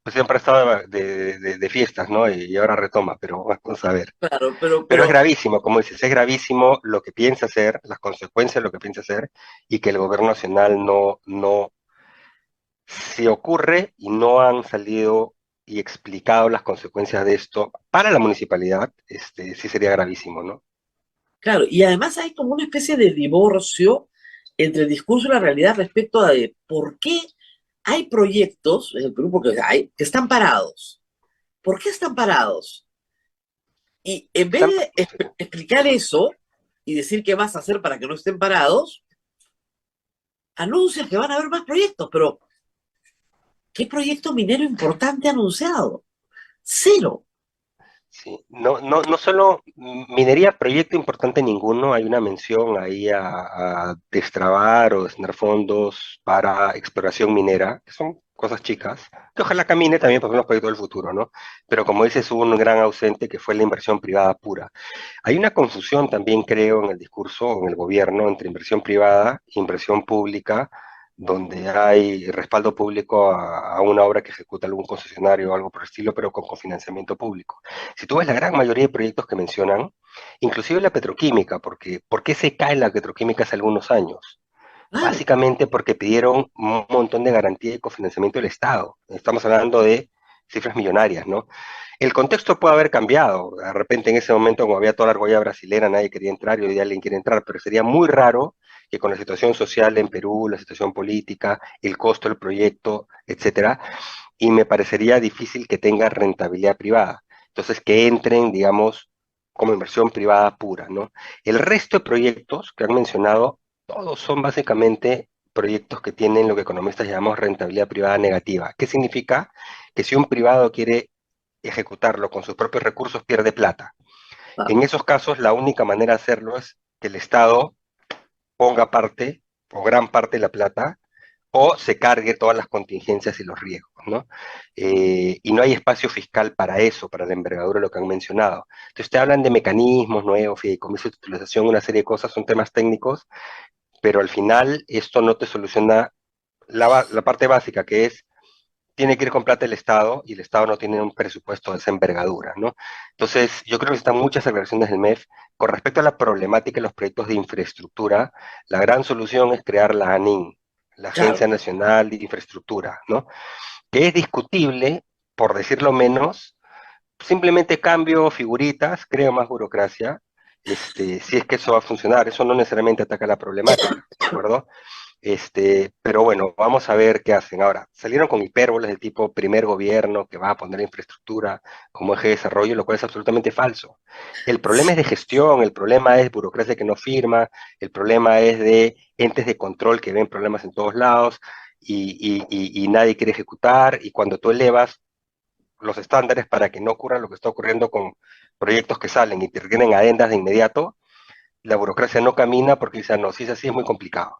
pues siempre ha estado de fiestas, ¿no? Y ahora retoma, pero vamos a ver. Claro, Pero es gravísimo, como dices, es gravísimo lo que piensa hacer, las consecuencias de lo que piensa hacer, y que el gobierno nacional no se ocurre y no han salido y explicado las consecuencias de esto para la municipalidad, sí sería gravísimo, ¿no? claro, y además hay como una especie de divorcio entre el discurso y la realidad respecto a de por qué hay proyectos en el Perú, porque hay, que están parados. ¿Por qué están parados? Y en vez Están- de explicar eso y decir qué vas a hacer para que no estén parados, anuncias que van a haber más proyectos, pero ¿qué proyecto minero importante ha anunciado? Cero. Sí, no solo minería, proyecto importante ninguno, hay una mención ahí a destrabar o destinar fondos para exploración minera, que son cosas chicas, que ojalá camine también porque son los proyectos del futuro, ¿no? Pero como dices, hubo un gran ausente que fue la inversión privada pura. Hay una confusión también, creo, en el discurso, o en el gobierno, entre inversión privada e inversión pública, donde hay respaldo público a una obra que ejecuta algún concesionario o algo por el estilo, pero con cofinanciamiento público. Si tú ves la gran mayoría de proyectos que mencionan, inclusive la petroquímica, porque ¿por qué se cae la petroquímica hace algunos años? Claro, Básicamente porque pidieron un montón de garantía y cofinanciamiento del Estado. Estamos hablando de cifras millonarias, ¿no? El contexto puede haber cambiado. De repente en ese momento, como había toda la argolla brasilera, nadie quería entrar y hoy día alguien quiere entrar, pero sería muy raro que con la situación social en Perú, la situación política, el costo del proyecto, etcétera, y me parecería difícil que tenga rentabilidad privada. Entonces, que entren, digamos, como inversión privada pura, ¿no? El resto de proyectos que han mencionado, todos son básicamente proyectos que tienen lo que economistas llamamos rentabilidad privada negativa. ¿Qué significa? Que si un privado quiere ejecutarlo con sus propios recursos, pierde plata. claro, En esos casos, la única manera de hacerlo es que el Estado ponga parte o gran parte de la plata o se cargue todas las contingencias y los riesgos, ¿no? Y no hay espacio fiscal para eso, para la envergadura de lo que han mencionado. Entonces, te hablan de mecanismos nuevos, fideicomiso de titulización, una serie de cosas, son temas técnicos, pero al final esto no te soluciona la parte básica, que es tiene que ir con plata el Estado y el Estado no tiene un presupuesto de esa envergadura, ¿no? Entonces, yo creo que están muchas aclaraciones del MEF. Con respecto a la problemática de los proyectos de infraestructura, la gran solución es crear la ANIN, la Agencia claro. Nacional de Infraestructura, ¿no? Que es discutible, por decirlo menos, simplemente cambio figuritas, creo más burocracia, si es que eso va a funcionar, eso no necesariamente ataca la problemática, ¿de acuerdo? Pero bueno, vamos a ver qué hacen. Ahora, salieron con hipérboles del tipo primer gobierno que va a poner infraestructura como eje de desarrollo, lo cual es absolutamente falso. El problema es de gestión, el problema es burocracia que no firma, el problema es de entes de control que ven problemas en todos lados y nadie quiere ejecutar, y cuando tú elevas los estándares para que no ocurra lo que está ocurriendo con proyectos que salen y te tienen adendas de inmediato, la burocracia no camina porque dicen, no, si es así es muy complicado.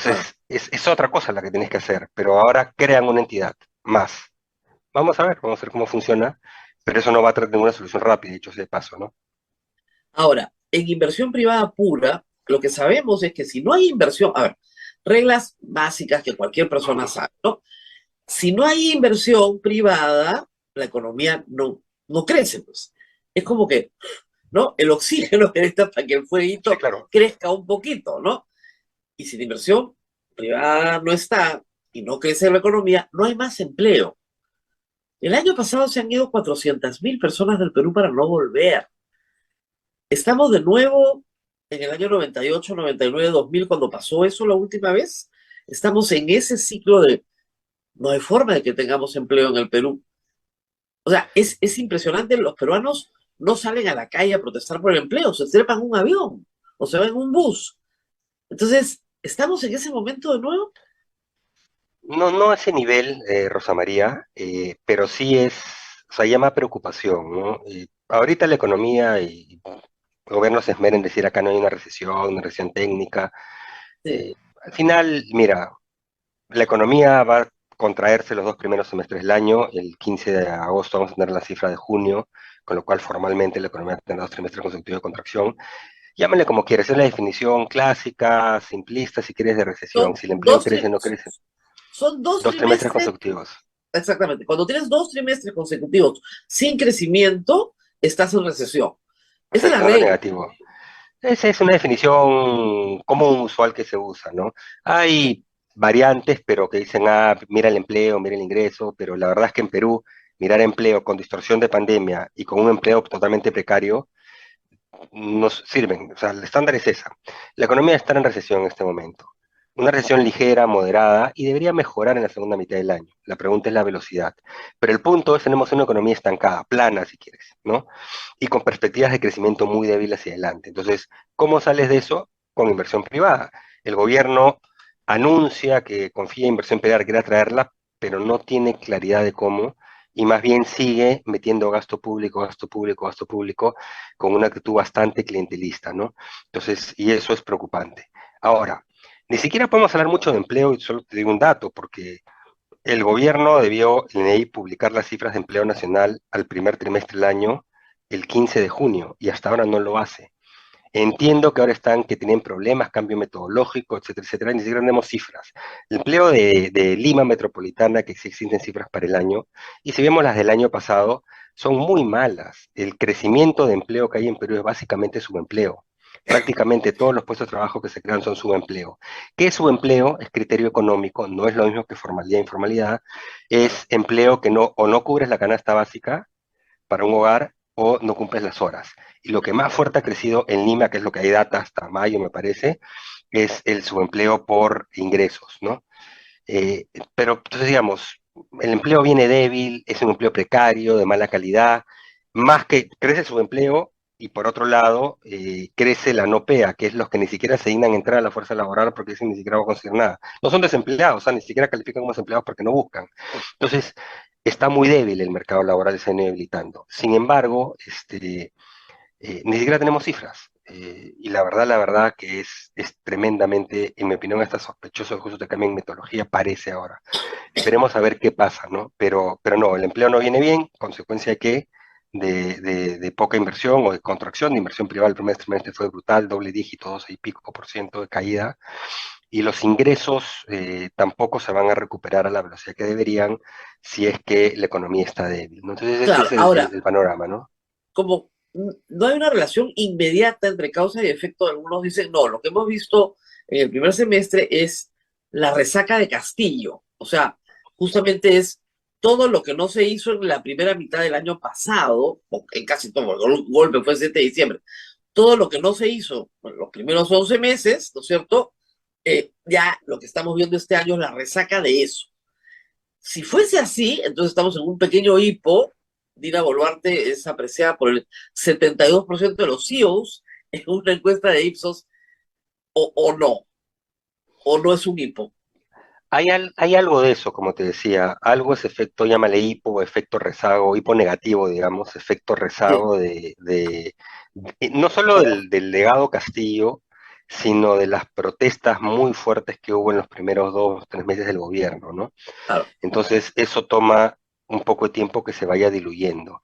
Claro. Entonces, es otra cosa la que tienes que hacer, pero ahora crean una entidad más. Vamos a ver cómo funciona, pero eso no va a traer ninguna solución rápida, dicho sea de paso, ¿no? Ahora, en inversión privada pura, lo que sabemos es que si no hay inversión, a ver, reglas básicas que cualquier persona sabe, ¿no? Si no hay inversión privada, la economía no crece, pues. Es como que, ¿no? El oxígeno que necesita para que el Sí, fueguito claro. crezca un poquito, ¿no? Y si la inversión privada no está y no crece la economía, no hay más empleo. El año pasado se han ido 400.000 personas del Perú para no volver. Estamos de nuevo en el año 98, 99, 2000, cuando pasó eso la última vez. Estamos en ese ciclo de no hay forma de que tengamos empleo en el Perú. O sea, es impresionante, los peruanos no salen a la calle a protestar por el empleo, se trepan un avión o se van en un bus. Entonces, ¿estamos en ese momento de nuevo? No a ese nivel, Rosa María, pero sí es, o sea, llama preocupación, ¿no? Ahorita la economía y el gobierno se esmera en decir acá no hay una recesión técnica. Sí, Al final, mira, la economía va a contraerse los dos primeros semestres del año. El 15 de agosto vamos a tener la cifra de junio, con lo cual formalmente la economía tendrá dos trimestres consecutivos de contracción. Llámale como quieras, es la definición clásica, simplista, si quieres, de recesión. son Si el empleo dos, crece o no crece, son dos dos trimestres trimestres, consecutivos. exactamente, cuando tienes 2 trimestres consecutivos sin crecimiento, estás en recesión. Esa es la Sector regla. negativo. Esa es una definición común, usual que se usa, ¿no? Hay variantes, pero que dicen, mira el empleo, mira el ingreso, pero la verdad es que en Perú, mirar empleo con distorsión de pandemia y con un empleo totalmente precario, nos sirven. O sea, el estándar es esa. La economía está en recesión en este momento. Una recesión ligera, moderada, y debería mejorar en la segunda mitad del año. La pregunta es la velocidad. Pero el punto es, tenemos una economía estancada, plana si quieres, ¿no? Y con perspectivas de crecimiento muy débiles hacia adelante. Entonces, ¿cómo sales de eso? Con inversión privada. El gobierno anuncia que confía en inversión privada, que quiere atraerla, pero no tiene claridad de cómo, y más bien sigue metiendo gasto público, gasto público, gasto público, con una actitud bastante clientelista, ¿no? Entonces, y eso es preocupante. Ahora, ni siquiera podemos hablar mucho de empleo, y solo te digo un dato, porque el gobierno debió, el INEI, publicar las cifras de empleo nacional al primer trimestre del año el 15 de junio, y hasta ahora no lo hace. Entiendo que ahora están, que tienen problemas, cambio metodológico, etcétera, etcétera, ni siquiera tenemos cifras. El empleo de Lima Metropolitana, que sí existen cifras para el año, y si vemos las del año pasado, son muy malas. El crecimiento de empleo que hay en Perú es básicamente subempleo. Prácticamente todos los puestos de trabajo que se crean son subempleo. ¿Qué es subempleo? Es criterio económico, no es lo mismo que formalidad e informalidad. Es empleo que no, o no cubres la canasta básica para un hogar o no cumples las horas. Y lo que más fuerte ha crecido en Lima, que es lo que hay data hasta mayo, me parece, es el subempleo por ingresos, ¿no? Pero entonces, digamos, el empleo viene débil, es un empleo precario, de mala calidad, más que crece el subempleo y por otro lado crece la no PEA, que es los que ni siquiera se dignan a entrar a la fuerza laboral porque dicen ni siquiera va a conseguir nada. No son desempleados, o sea, ni siquiera califican como desempleados porque no buscan. Entonces, está muy débil el mercado laboral, se viene debilitando. Sin embargo, ni siquiera tenemos cifras. Y la verdad que es tremendamente, en mi opinión, está sospechoso que justo te cambien metodología, parece ahora. Esperemos a ver qué pasa, ¿no? Pero no, el empleo no viene bien, consecuencia de qué, de poca inversión o de contracción de inversión privada. El primer trimestre fue brutal, doble dígito, 12 y pico % de caída, y los ingresos tampoco se van a recuperar a la velocidad que deberían si es que la economía está débil, ¿no? Entonces ese Claro, es ahora, el panorama, ¿no? como no hay una relación inmediata entre causa y efecto, algunos dicen, no, lo que hemos visto en el primer semestre es la resaca de Castillo. O sea, justamente es todo lo que no se hizo en la primera mitad del año pasado, o en casi todo, el golpe fue el 7 de diciembre, todo lo que no se hizo en los primeros 11 meses, ¿no es cierto? Ya lo que estamos viendo este año es la resaca de eso. Si fuese así, entonces estamos en un pequeño hipo. Dina Boluarte es apreciada por el 72% de los CEOs en una encuesta de Ipsos, o no es un hipo. Hay algo de eso, como te decía, algo es efecto, llámale hipo, efecto rezago, hipo negativo, digamos, efecto Sí, rezago no solo del legado Castillo, sino de las protestas muy fuertes que hubo en los primeros 2 o 3 meses del gobierno, ¿no? claro. Entonces, eso toma un poco de tiempo que se vaya diluyendo.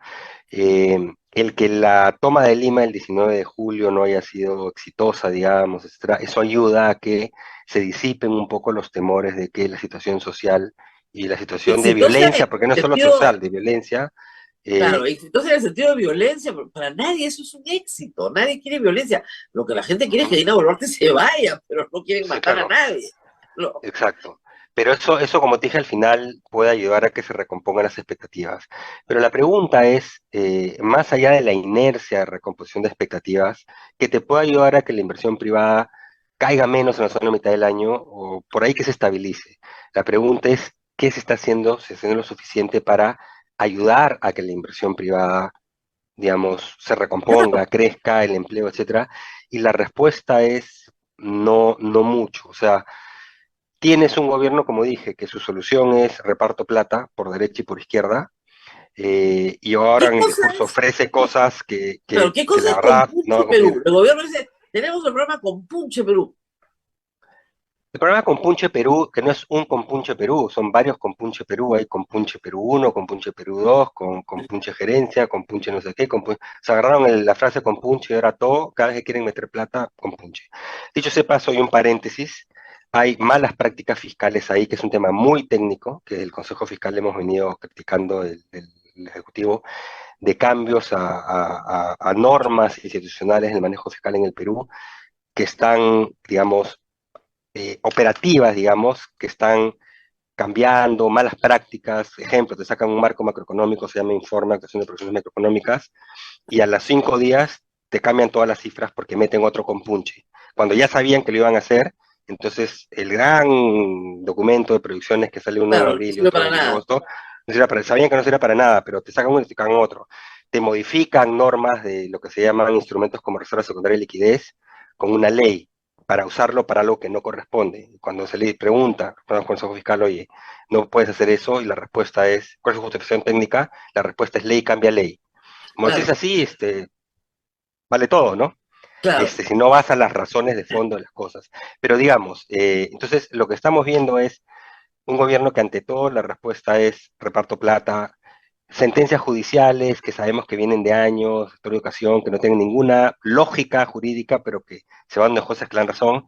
El que la toma de Lima el 19 de julio no haya sido exitosa, digamos, etcétera, eso ayuda a que se disipen un poco los temores de que la situación social y la situación de Exitosa en violencia, porque no es el solo sentido, social, de violencia, claro, eh, exitosa en el sentido de violencia, pero para nadie eso es un éxito. Nadie quiere violencia. Lo que la gente quiere es que ujú, Dina Boluarte se vaya, pero no quieren sí, matar a claro. nadie. No. Exacto. Pero eso, como te dije, al final puede ayudar a que se recompongan las expectativas. Pero la pregunta es, más allá de la inercia de recomposición de expectativas, que te puede ayudar a que la inversión privada caiga menos en la segunda mitad del año o por ahí que se estabilice. La pregunta es, ¿qué se está haciendo? ¿Se está haciendo lo suficiente para ayudar a que la inversión privada, digamos, se recomponga, crezca, el empleo, etcétera? Y la respuesta es no, no mucho. O sea, tienes un gobierno, como dije, que su solución es reparto plata por derecha y por izquierda, y ahora ¿Qué en el cosa discurso es? ofrece cosas Claro, ¿qué que cosa la es verdad no va Compunche a cumplir. Perú? El gobierno dice, tenemos el programa Compunche Perú. El problema con Punche Perú, que no es un Compunche Perú, son varios Compunche Perú, hay Compunche Perú 1, Compunche Perú 2, con Compunche Gerencia, Compunche no sé qué, se agarraron la frase Compunche y ahora todo, cada vez que quieren meter plata, Compunche. Dicho sea paso, hay un paréntesis, hay malas prácticas fiscales ahí, que es un tema muy técnico, que el Consejo Fiscal hemos venido criticando el Ejecutivo, de cambios a normas institucionales del manejo fiscal en el Perú, que están, digamos, operativas, digamos, que están cambiando, malas prácticas, ejemplo, te sacan un marco macroeconómico, se llama Informe de Actuación de Proyecciones Macroeconómicas, y a los 5 días te cambian todas las cifras porque meten otro compunche. Cuando ya sabían que lo iban a hacer, entonces el gran documento de proyecciones que sale uno en Claro, no abril y sirve otro para en nada. agosto, sabían que no sirve para nada, pero te sacan uno y te sacan otro. Te modifican normas de lo que se llaman instrumentos como reserva secundaria de liquidez con una ley para usarlo para algo que no corresponde. Cuando se le pregunta al Consejo Fiscal, oye, no puedes hacer eso, y la respuesta es, ¿cuál es su justificación técnica? La respuesta es ley cambia ley. Como si es Claro, así, vale todo, ¿no? claro. Si no vas a las razones de fondo de las cosas. Pero digamos, entonces lo que estamos viendo es un gobierno que ante todo la respuesta es reparto plata, sentencias judiciales que sabemos que vienen de años, de educación, que no tienen ninguna lógica jurídica, pero que se van de jueces que le dan razón.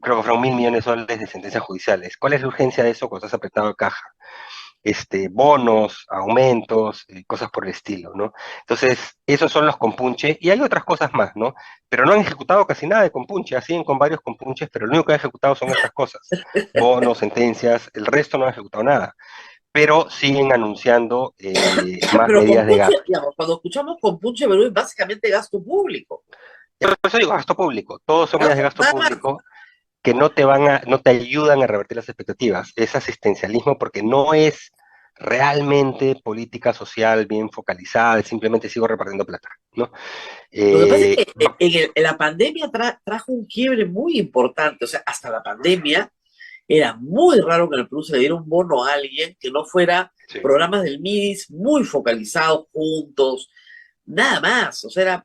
Creo que fueron 1.000 millones de dólares de sentencias judiciales. ¿Cuál es la urgencia de eso cuando estás apretado de caja? Bonos, aumentos, cosas por el estilo, ¿no? Entonces, esos son los compunches, y hay otras cosas más, ¿no? Pero no han ejecutado casi nada de compunche, siguen con varios compunches, pero lo único que han ejecutado son estas cosas, bonos, sentencias, el resto no han ejecutado nada, pero siguen anunciando más Pero medidas de compunche, gasto. digamos, cuando escuchamos compunche, Perú es básicamente gasto público. Por eso digo gasto público, todos son medidas de gasto Nada más. público que no te ayudan a revertir las expectativas. Es asistencialismo porque no es realmente política social bien focalizada, es simplemente sigo repartiendo plata, ¿no? Lo que pasa es Eh, que en la pandemia trajo un quiebre muy importante. O sea, hasta la pandemia era muy raro que en el Perú se le diera un bono a alguien que no fuera sí. programas del MIDIS muy focalizados, juntos, nada más. O sea,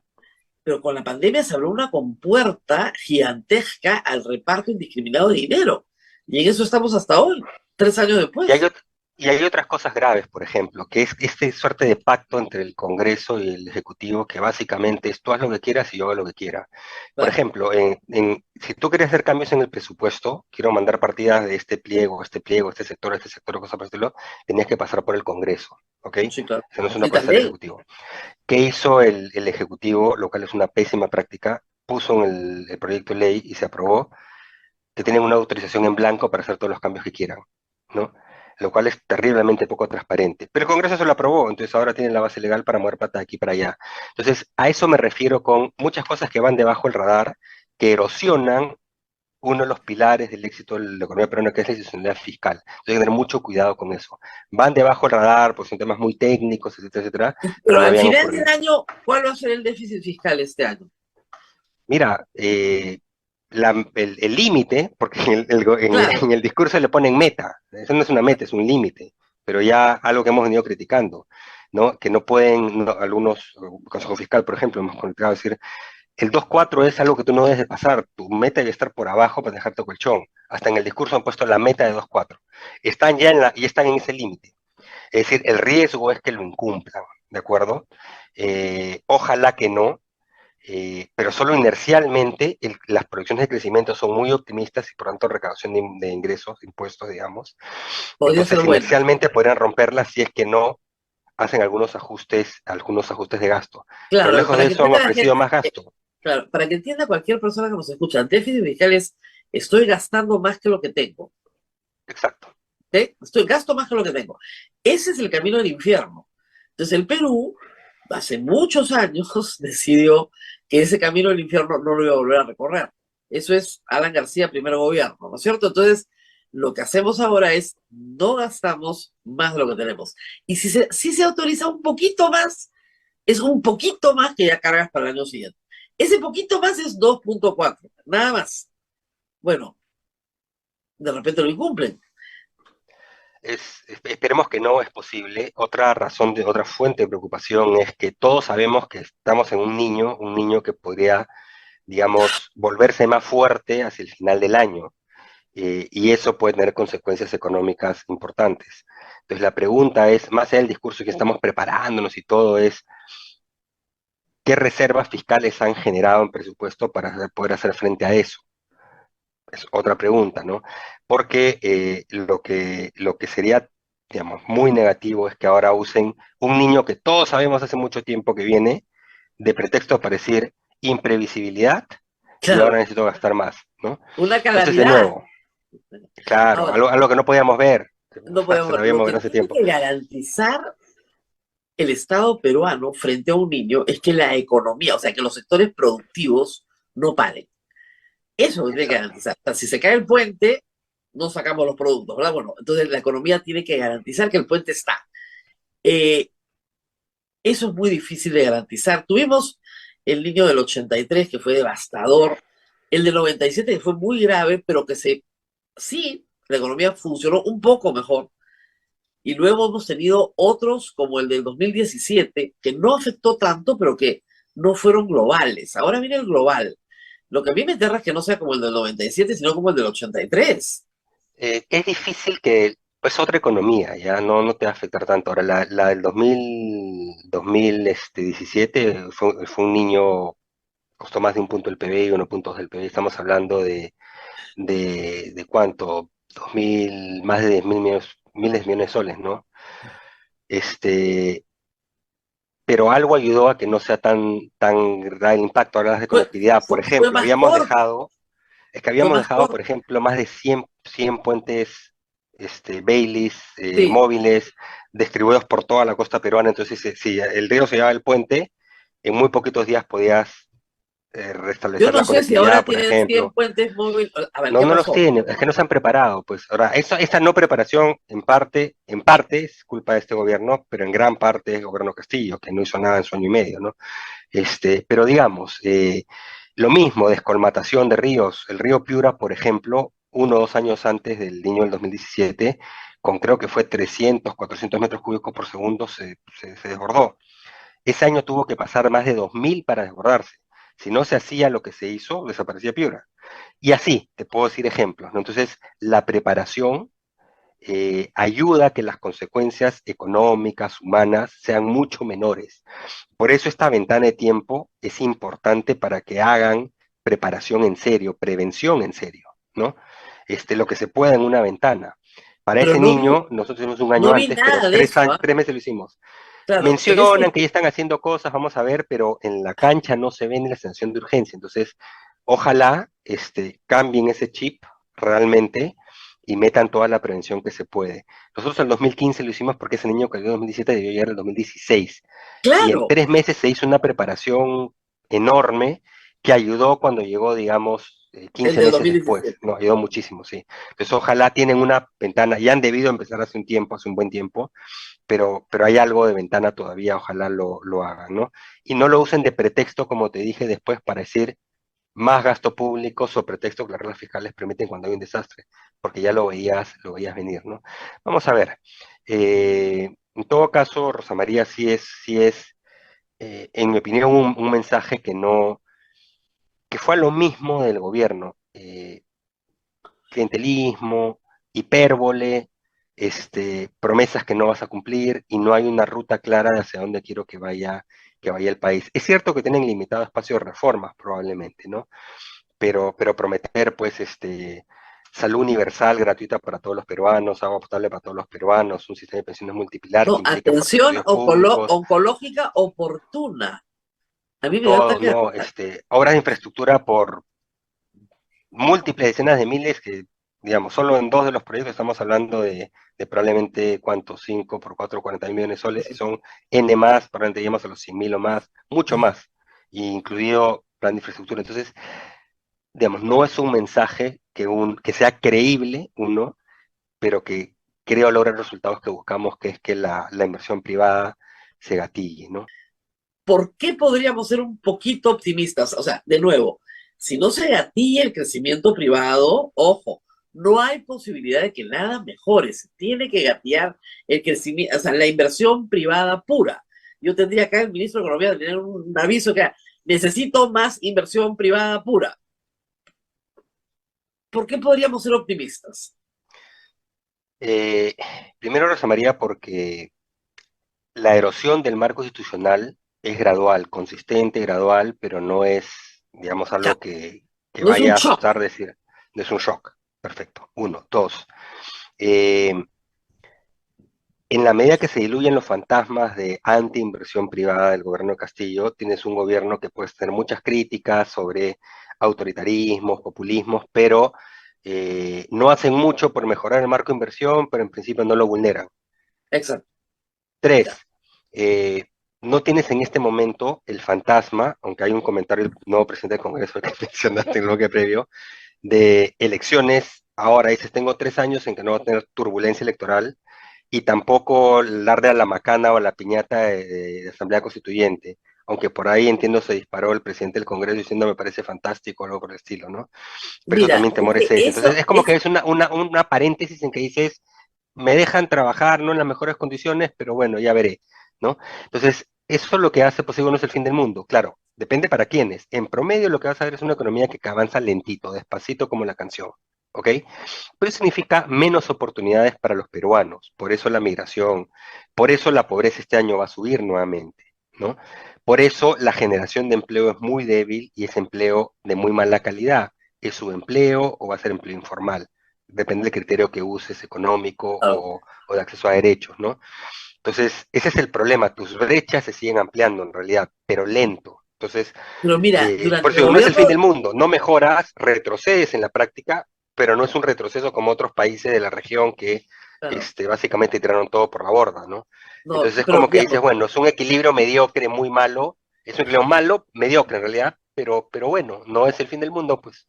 pero con la pandemia se abrió una compuerta gigantesca al reparto indiscriminado de dinero. Y en eso estamos hasta hoy, 3 años Y hay, después. y hay otras cosas graves, por ejemplo, que es este suerte de pacto entre el Congreso y el Ejecutivo, que básicamente es tú haz lo que quieras y yo hago lo que quiera. Por Claro, ejemplo, si tú quieres hacer cambios en el presupuesto, quiero mandar partidas de este pliego, este sector, cosas por el estilo, tenías que pasar por el Congreso, ¿ok? sí, claro. Eso no es una Sí, cosa del también. Ejecutivo. ¿Qué hizo el Ejecutivo, lo cual es una pésima práctica? Puso en el proyecto de ley y se aprobó que tienen una autorización en blanco para hacer todos los cambios que quieran, ¿no? Lo cual es terriblemente poco transparente. Pero el Congreso se lo aprobó, entonces ahora tienen la base legal para mover plata de aquí para allá. Entonces, a eso me refiero con muchas cosas que van debajo del radar, que erosionan uno de los pilares del éxito de la economía peruana, que es la institucionalidad fiscal. Entonces, hay que tener mucho cuidado con eso. Van debajo del radar, porque son temas muy técnicos, etcétera, etcétera, pero Pero no al habían final del ocurrido. año, ¿cuál va a ser el déficit fiscal este año? Mira, el límite, porque Claro, en el discurso le ponen meta, eso no es una meta, es un límite, pero ya algo que hemos venido criticando, ¿no? Que no pueden, algunos, Consejo Fiscal, por ejemplo, hemos criticado decir, el 2,4 es algo que tú no debes de pasar, tu meta debe estar por abajo para dejarte colchón. Hasta en el discurso han puesto la meta de 2,4. Están ya y están en ese límite. Es decir, el riesgo es que lo incumplan, ¿de acuerdo? Ojalá que no, pero solo inercialmente las proyecciones de crecimiento son muy optimistas y por tanto recaudación de ingresos, de impuestos, digamos. podría ser Entonces, buena. inercialmente podrían romperlas si es que no hacen algunos ajustes de gasto. Pero Claro, lejos para de que eso han entienda la ofrecido gente, más gasto. claro, para que entienda cualquier persona que nos escucha, el déficit fiscal es estoy gastando más que lo que tengo. Exacto. ¿Ok? Gasto más que lo que tengo. Ese es el camino del infierno. Entonces el Perú, hace muchos años, decidió que ese camino del infierno no lo iba a volver a recorrer. Eso es Alan García, primer gobierno, ¿no es cierto? Entonces, lo que hacemos ahora es no gastamos más de lo que tenemos. Y si se autoriza un poquito más, es un poquito más que ya cargas para el año siguiente. Ese poquito más es 2,4, nada más. Bueno, de repente lo incumplen. Esperemos que no es posible. Otra fuente de preocupación es que todos sabemos que estamos en un niño que podría, digamos, volverse más fuerte hacia el final del año. Y eso puede tener consecuencias económicas importantes. Entonces la pregunta es, más allá del discurso que estamos preparándonos y todo, es ¿qué reservas fiscales han generado en presupuesto para poder hacer frente a eso? es otra pregunta, ¿no? Porque lo que sería, digamos, muy negativo es que ahora usen un niño que todos sabemos hace mucho tiempo que viene de pretexto para decir imprevisibilidad y ahora Claro, necesito gastar más, ¿no? una Entonces, de calamidad. nuevo, claro, Ahora, algo que no podíamos ver, o no sea, se podemos lo ver. habíamos Lo visto que hace tiene tiempo. que garantizar el Estado peruano frente a un niño es que la economía, o sea, que los sectores productivos no paren. Eso lo tiene que Exacto. garantizar. O sea, si se cae el puente, no sacamos los productos, ¿verdad? Bueno, entonces la economía tiene que garantizar que el puente está. Eh, Eso es muy difícil de garantizar. Tuvimos el niño del 83 que fue devastador, el del 97 que fue muy grave, pero sí, la economía funcionó un poco mejor. Y luego hemos tenido otros como el del 2017 que no afectó tanto, pero que no fueron globales. Ahora viene el global. Lo que a mí me aterra es que no sea como el del 97, sino como el del 83. Es difícil que, pues otra economía, ya no te va a afectar tanto. Ahora, la del 2017 fue un niño, costó más de un punto del PBI y 1 puntos del PBI. Estamos hablando de ¿cuánto? 2000, más de 10 mil millones, miles de millones de soles, ¿no? Este, pero algo ayudó a que no sea tan grave el impacto. Ahora de Fue, conectividad, por fue ejemplo, más corto, es que fue habíamos más dejado, corto. por ejemplo, más de 100 puentes Baileys, Sí. móviles, distribuidos por toda la costa peruana. Entonces, si el río se llevaba el puente, en muy poquitos días podías Yo restablecer no la sé si ahora conectividad, por tienen 100 ejemplo. puentes móviles. A ver, No, ¿qué no los pasó? tienen, es que no se han preparado, pues. Ahora, esa no preparación en parte es culpa de este gobierno, pero en gran parte es el gobierno Castillo, que no hizo nada en su año y medio, ¿no? Pero digamos, lo mismo, descolmatación de ríos. El río Piura, por ejemplo, 1 o 2 años antes del niño del 2017, con creo que fue 300, 400 metros cúbicos por segundo, se desbordó. Ese año tuvo que pasar más de 2000 para desbordarse. Si no se hacía lo que se hizo, desaparecía Piura. Y así, te puedo decir ejemplos, ¿no? Entonces, la preparación ayuda a que las consecuencias económicas, humanas, sean mucho menores. Por eso esta ventana de tiempo es importante para que hagan preparación en serio, prevención en serio, ¿no? Lo que se pueda en una ventana. Para Pero ese niño, nosotros hicimos un año no vi antes, pero nada de tres, eso, ¿ah? 3 meses lo hicimos. Claro, en Mencionan ese, que ya están haciendo cosas, vamos a ver, pero en la cancha no se ve ni la sensación de urgencia. Entonces, ojalá cambien ese chip realmente y metan toda la prevención que se puede. Nosotros en 2015 lo hicimos porque ese niño que cayó en 2017 debió llegar en 2016. Y en claro, 3 meses se hizo una preparación enorme que ayudó cuando llegó, digamos, el 15 del meses después. 2017. No, ayudó muchísimo, sí. Entonces, ojalá tienen una ventana, ya han debido empezar hace un tiempo, hace un buen tiempo, pero hay algo de ventana todavía, ojalá lo hagan, ¿no? Y no lo usen de pretexto, como te dije después, para decir más gasto público sobre pretexto que las reglas fiscales permiten cuando hay un desastre, porque ya lo veías venir, ¿no? Vamos a ver. En todo caso, Rosa María, sí es, en mi opinión, un mensaje que fue a lo mismo del gobierno. Clientelismo, hipérbole, promesas que no vas a cumplir y no hay una ruta clara de hacia dónde quiero que vaya el país. Es cierto que tienen limitado espacio de reformas, probablemente, ¿no? Pero prometer, pues, salud universal, gratuita para todos los peruanos, agua potable para todos los peruanos, un sistema de pensiones multipilar que No, implique fuertes atención subsidios públicos, oncológica oportuna. A mí me da todo, ataque de ¿no? risa. Obras de infraestructura por múltiples decenas de miles que, digamos, solo en dos de los proyectos estamos hablando de probablemente, ¿cuántos? 5 por 4, 40 millones de soles, y son N más, probablemente llegamos a los 100.000 o más, mucho más, incluido plan de infraestructura. Entonces, digamos, no es un mensaje que sea creíble, uno, pero que creo logra los resultados que buscamos, que es que la inversión privada se gatille, ¿no? ¿Por qué podríamos ser un poquito optimistas? O sea, de nuevo, si no se gatilla el crecimiento privado, ojo, no hay posibilidad de que nada mejore. Se tiene que gatillar el crecimiento, o sea, la inversión privada pura. Yo tendría acá el ministro de Economía de tener un aviso que necesito más inversión privada pura. ¿Por qué podríamos ser optimistas? Eh, Primero, Rosa María, porque la erosión del marco institucional es gradual, consistente, gradual, pero no es, digamos, O sea, algo que no es un vaya a shock. asustar, decir. no es un shock. Perfecto. Uno. Dos. Eh, en la medida que se diluyen los fantasmas de anti-inversión privada del gobierno de Castillo, tienes un gobierno que puede tener muchas críticas sobre autoritarismos, populismos, pero no hacen mucho por mejorar el marco de inversión, pero en principio no lo vulneran. Exacto. Tres, Ya. eh, no tienes en este momento el fantasma, aunque hay un comentario del nuevo presidente del Congreso que mencionaste en el bloque previo, de elecciones. Ahora dices, tengo 3 años en que no va a tener turbulencia electoral y tampoco darle a la macana o a la piñata de Asamblea Constituyente, aunque por ahí entiendo se disparó el presidente del Congreso diciendo me parece fantástico o algo por el estilo, ¿no? Pero eso Mira, también es temor es que ese. Entonces eso es como que es, es una paréntesis en que dices, me dejan trabajar, no en las mejores condiciones, pero bueno, ya veré, ¿no? Entonces, eso es lo que hace posible no es el fin del mundo, claro, depende para quiénes. En promedio lo que vas a ver es una economía que avanza lentito, despacito como la canción, ¿ok? Pero eso significa menos oportunidades para los peruanos, por eso la migración, por eso la pobreza este año va a subir nuevamente, ¿no? Por eso la generación de empleo es muy débil y es empleo de muy mala calidad. ¿Es subempleo o va a ser empleo informal? Depende del criterio que uses, económico ah, o de acceso a derechos, ¿no? Entonces, ese es el problema, tus brechas se siguen ampliando en realidad, pero lento. Entonces, pero mira, por durante eso el digo, no es el gobierno, fin del mundo, no mejoras, retrocedes en la práctica, pero no es un retroceso como otros países de la región que claro, básicamente tiraron todo por la borda, ¿no? no, Entonces es pero como que digamos, dices, bueno, es un equilibrio mediocre, muy malo, es un equilibrio malo, mediocre en realidad, pero bueno, no es el fin del mundo, pues.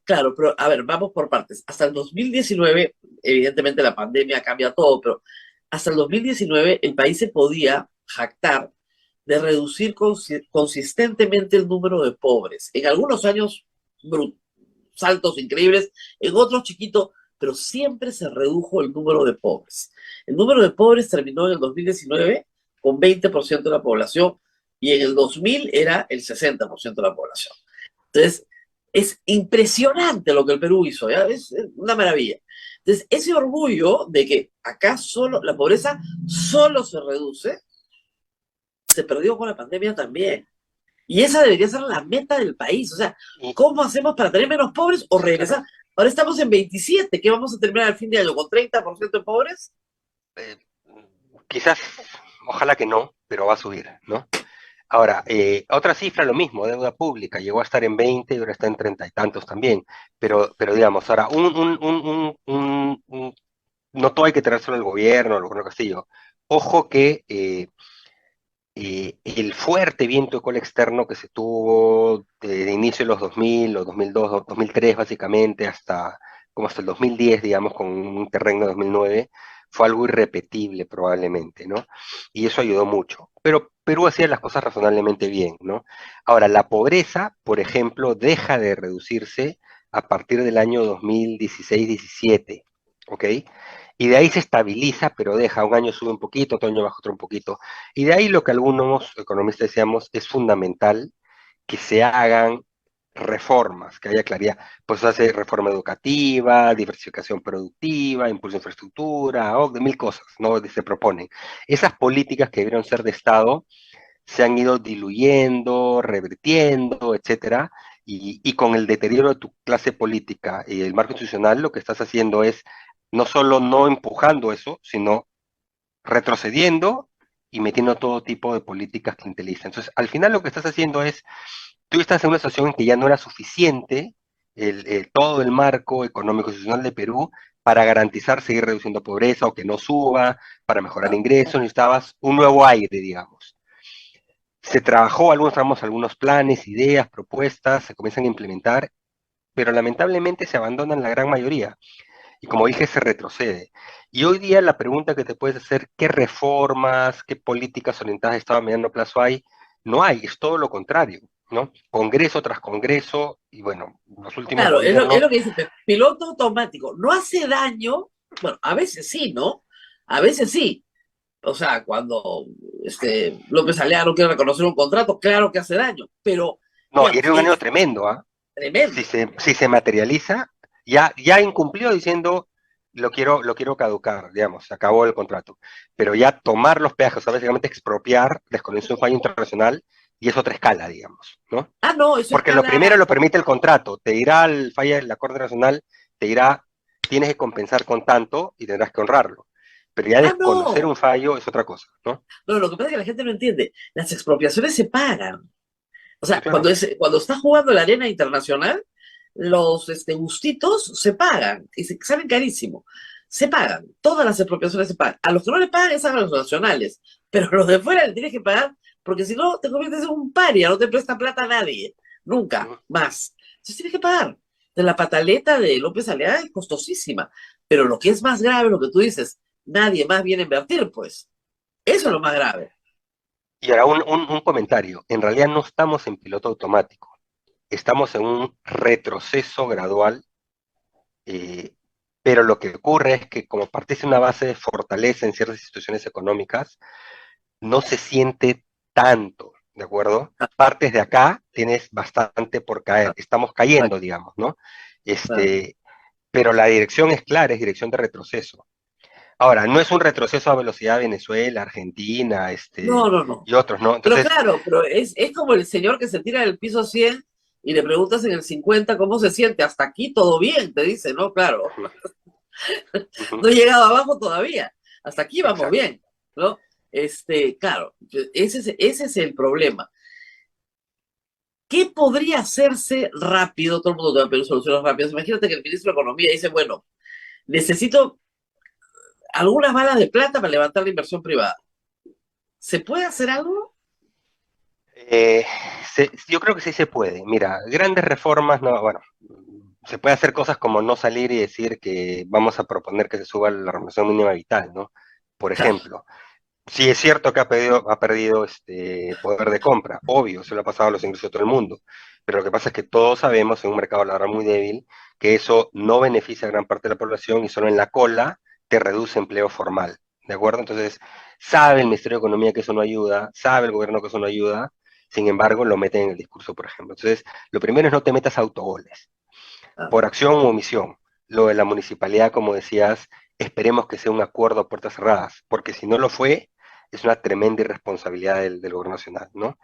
claro, pero a ver, vamos por partes. Hasta el 2019, evidentemente la pandemia cambia todo, pero hasta el 2019 el país se podía jactar de reducir consistentemente el número de pobres. En algunos años, saltos increíbles, en otros chiquitos, pero siempre se redujo el número de pobres. El número de pobres terminó en el 2019 con 20% de la población y en el 2000 era el 60% de la población. Entonces, es impresionante lo que el Perú hizo, ¿ya? Es una maravilla. Entonces, ese orgullo de que acá solo, la pobreza solo se reduce, se perdió con la pandemia también. Y esa debería ser la meta del país. O sea, Y, ¿cómo hacemos para tener menos pobres o sí, claro. regresar? Ahora estamos en 27, ¿qué vamos a terminar al fin de año con 30% de pobres? Eh, quizás, ojalá que no, pero va a subir, ¿no? Ahora, otra cifra, lo mismo, deuda pública, llegó a estar en 20 y ahora está en 30 y tantos también, pero digamos, ahora, no todo hay que traérselo al gobierno, al gobierno Castillo. Ojo que el fuerte viento de cola externo que se tuvo de inicio de los 2000, los 2002, 2003 básicamente, como hasta el 2010, digamos, con un terreno de 2009, fue algo irrepetible probablemente, ¿no? Y eso ayudó mucho. Pero Perú hacía las cosas razonablemente bien, ¿no? Ahora, la pobreza, por ejemplo, deja de reducirse a partir del año 2016-17, ¿ok? Y de ahí se estabiliza, pero deja, un año sube un poquito, otro año baja otro un poquito. Y de ahí lo que algunos economistas decíamos es fundamental que se hagan reformas, que haya claridad. Pues hace reforma educativa, diversificación productiva, impulso de infraestructura, de mil cosas, ¿no? Se proponen. Esas políticas que debieron ser de Estado se han ido diluyendo, revirtiendo, etcétera, y con el deterioro de tu clase política y el marco institucional, lo que estás haciendo es no solo no empujando eso, sino retrocediendo y metiendo todo tipo de políticas clientelistas. Entonces, al final lo que estás haciendo es, tú estás en una situación en que ya no era suficiente todo el marco económico y institucional de Perú para garantizar seguir reduciendo pobreza o que no suba, para mejorar ingresos, necesitabas un nuevo aire, digamos. Se trabajó, algunos trabajamos algunos planes, ideas, propuestas, se comienzan a implementar, pero lamentablemente se abandonan la gran mayoría. Y como dije, se retrocede. Y hoy día la pregunta que te puedes hacer, ¿qué reformas, qué políticas orientadas a Estado a mediano plazo hay? No hay, es todo lo contrario, ¿no? Congreso tras congreso, y bueno, los últimos Claro, es gobiernos, lo que dice, piloto automático. No hace daño, bueno, a veces sí, ¿no? A veces sí. O sea, cuando López Aliaga no quiere reconocer un contrato, claro que hace daño, pero, no, y digamos, era un año es tremendo, ¿ah? Si tremendo. se materializa, ya incumplió diciendo lo quiero caducar, digamos, se acabó el contrato. Pero ya tomar los peajes, o sea, básicamente expropiar, desconocer un fallo internacional, y es otra escala, digamos, ¿no? Ah, no, eso Porque lo escala. primero lo permite el contrato, te dirá la Corte Nacional, te dirá, tienes que compensar con tanto y tendrás que honrarlo. Pero ya Ah, desconocer no. un fallo es otra cosa, ¿no? No, lo que pasa es que la gente no entiende. Las expropiaciones se pagan. O Sí, sea, claro. cuando está jugando la arena internacional, los gustitos se pagan y se salen carísimo. Se pagan. Todas las expropiaciones se pagan. A los que no le pagan es a los nacionales, pero a los de fuera le tienes que pagar porque si no te conviertes en un paria, no te presta plata a nadie. Nunca más. Entonces tienes que pagar. De la pataleta de López Aliaga es costosísima. Pero lo que es más grave, lo que tú dices, nadie más viene a invertir, pues. Eso es lo más grave. Y ahora un comentario. En realidad no estamos en piloto automático. Estamos en un retroceso gradual, eh, pero lo que ocurre es que como partís de una base de fortaleza en ciertas instituciones económicas, no se siente tanto, ¿de acuerdo? Partes de acá, tienes bastante por caer. Estamos cayendo, digamos, ¿no? Este, pero la dirección es clara, es dirección de retroceso. Ahora, no es un retroceso a velocidad de Venezuela, Argentina, No, no, no. y otros, ¿no? Pero Entonces, claro, pero es como el señor que se tira del piso 100 y le preguntas en el 50 cómo se siente. Hasta aquí todo bien, te dice, ¿no? Claro, ujú, ujú, no he llegado abajo todavía. Hasta aquí vamos exacto. bien, ¿no? Claro, ese es el problema. ¿Qué podría hacerse rápido? Todo el mundo te va a pedir soluciones rápidas. Imagínate que el ministro de Economía dice, bueno, necesito algunas balas de plata para levantar la inversión privada. ¿Se puede hacer algo? Eh, yo creo que sí se puede. Mira, grandes reformas, no, bueno, se puede hacer cosas como no salir y decir que vamos a proponer que se suba la remuneración mínima vital, ¿no? Por ejemplo, sí es cierto que ha perdido poder de compra, obvio, se lo ha pasado a los ingresos de todo el mundo, pero lo que pasa es que todos sabemos en un mercado laboral muy débil que eso no beneficia a gran parte de la población y solo en la cola te reduce empleo formal, ¿de acuerdo? Entonces, sabe el Ministerio de Economía que eso no ayuda, sabe el gobierno que eso no ayuda, sin embargo, lo meten en el discurso, por ejemplo. Entonces, lo primero es no te metas a autogoles, Ah, por acción o omisión. Lo de la municipalidad, como decías, esperemos que sea un acuerdo a puertas cerradas, porque si no lo fue, es una tremenda irresponsabilidad del gobierno nacional, ¿no?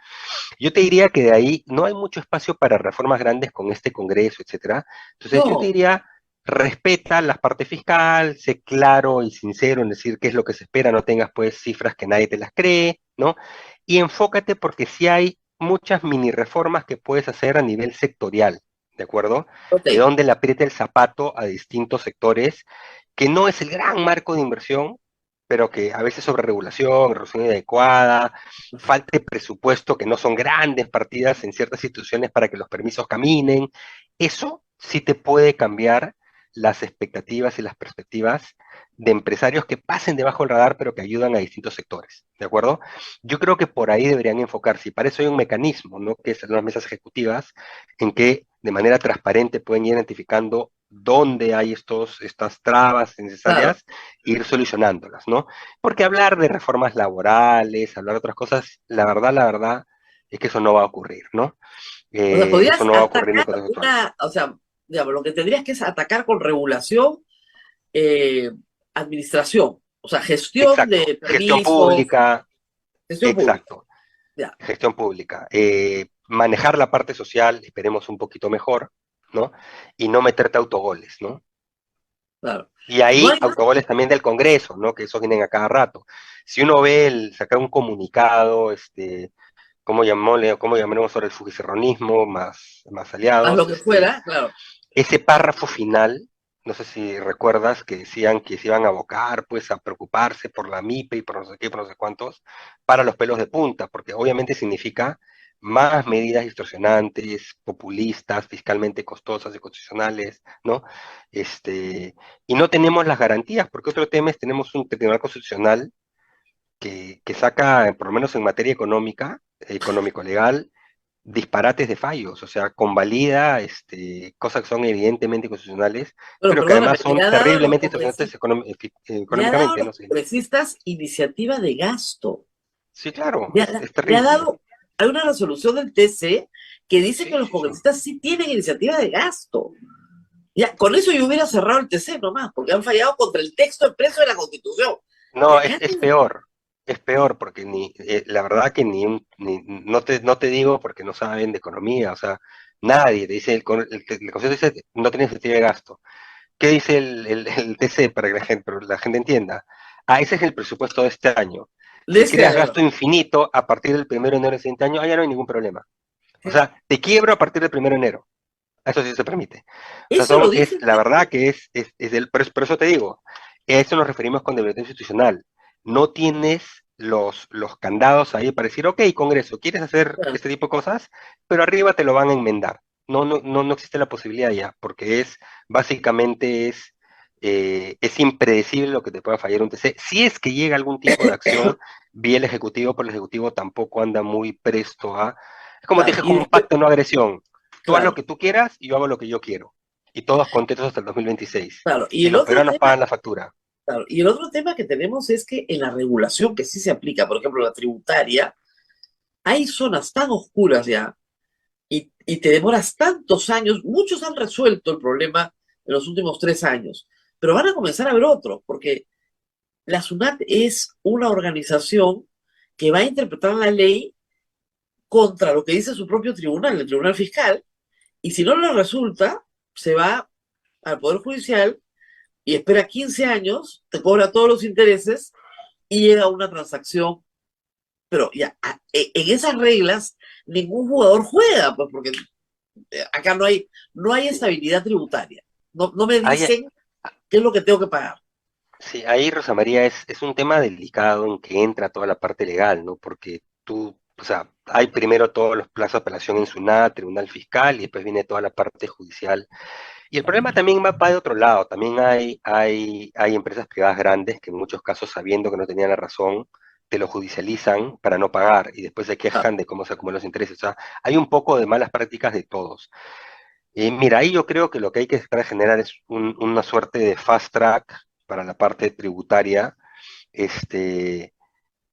Yo te diría que de ahí no hay mucho espacio para reformas grandes con este Congreso, etcétera. Entonces yo te no, diría, respeta la parte fiscal, sé claro y sincero en decir qué es lo que se espera, no tengas pues cifras que nadie te las cree, ¿no? Y enfócate porque sí hay muchas mini reformas que puedes hacer a nivel sectorial, ¿de acuerdo? ok. Donde le apriete el zapato a distintos sectores, que no es el gran marco de inversión, pero que a veces sobre regulación inadecuada, falta de presupuesto, que no son grandes partidas en ciertas instituciones para que los permisos caminen. Eso sí te puede cambiar las expectativas y las perspectivas de empresarios que pasen debajo del radar, pero que ayudan a distintos sectores, ¿de acuerdo? Yo creo que por ahí deberían enfocarse, y para eso hay un mecanismo, ¿no? Que son las mesas ejecutivas, en que de manera transparente pueden ir identificando dónde hay estas trabas Claro. necesarias e ir solucionándolas, ¿no? Porque hablar de reformas laborales, hablar de otras cosas, la verdad es que eso no va a ocurrir, ¿no? O sea, Eso podrías no va a ocurrir en el atacar contexto actual. o sea, digamos, lo que tendrías que es atacar con regulación, eh, administración, o sea, gestión Exacto, de gestión permisos, pública, gestión pública. exacto, Ya, gestión pública. Manejar la parte social, esperemos un poquito mejor, ¿no? Y no meterte autogoles, ¿no? claro. Y No ahí hay nada. autogoles también del Congreso, ¿no? Que esos vienen a cada rato. Si uno ve sacar un comunicado, cómo llamaremos ahora el fujicerronismo, más Más lo aliados, que fuera, claro. ese párrafo final, no sé si recuerdas que decían que se iban a abocar, pues, a preocuparse por la MIPE y por no sé qué, por no sé cuántos, para los pelos de punta, porque obviamente significa más medidas distorsionantes, populistas, fiscalmente costosas y constitucionales, ¿no? Y no tenemos las garantías, porque otro tema es, tenemos un tribunal constitucional que saca, por lo menos en materia económica, económico-legal, disparates de fallos, o sea, convalida cosas que son evidentemente inconstitucionales, Bueno, pero que perdóname, además son le ha dado a los terriblemente distorsionantes congresistas, le ha dado a económicamente, los ¿no? Sí, congresistas iniciativa de gasto. sí, claro, es Le ha terrible. dado, hay una resolución del TC que dice que Sí, los sí, sí. congresistas sí tienen iniciativa de gasto. Ya, con eso yo hubiera cerrado el TC nomás, porque han fallado contra el texto expreso de la Constitución. Y No, acá es peor. es peor porque la verdad que no te digo porque no saben de economía, o sea, nadie te dice, el concepto dice no tiene sentido de gasto. ¿Qué dice el TC para que la gente entienda? Ah, ese es el presupuesto de este año. De Si este creas año. gasto infinito a partir del 1 de enero del siguiente año, ya no hay ningún problema. O sea, te quiebro a partir del 1 de enero. Eso sí se permite. O sea, Eso lo la dice. verdad que por eso te digo, a eso nos referimos con debilidad institucional. No tienes los candados ahí para decir, ok, Congreso, ¿quieres hacer este tipo de cosas? Pero arriba te lo van a enmendar. No existe la posibilidad ya, porque básicamente es impredecible lo que te pueda fallar un TC. Si es que llega algún tipo de acción vía el Ejecutivo, pero el Ejecutivo tampoco anda muy presto a... Es como te Claro, dije, y como un después, pacto, no agresión. Tú haz lo claro, que tú quieras y yo hago lo que yo quiero. Y todos contentos hasta el 2026. claro. Y Y el los otro peruanos tema, pagan la factura. claro, y el otro tema que tenemos es que en la regulación que sí se aplica, por ejemplo, la tributaria, hay zonas tan oscuras ya y te demoras tantos años, muchos han resuelto el problema en los últimos 3 años, pero van a comenzar a haber otros, porque la SUNAT es una organización que va a interpretar la ley contra lo que dice su propio tribunal, el Tribunal Fiscal, y si no le resulta, se va al Poder Judicial y espera 15 años, te cobra todos los intereses y llega a una transacción. Pero ya, en esas reglas, ningún jugador juega, pues porque acá no hay estabilidad tributaria. No me Ahí, dicen qué es lo que tengo que pagar. sí, ahí, Rosa María, es un tema delicado en que entra toda la parte legal, ¿no? Porque o sea, hay primero todos los plazos de apelación en SUNAT, Tribunal Fiscal, y después viene toda la parte judicial. Y el problema también va de otro lado. También hay empresas privadas grandes que en muchos casos, sabiendo que no tenían la razón, te lo judicializan para no pagar y después se Ah, quejan de cómo se acumulan los intereses. O sea, hay un poco de malas prácticas de todos. Mira, ahí yo creo que lo que hay que tratar de generar es una suerte de fast track para la parte tributaria, este,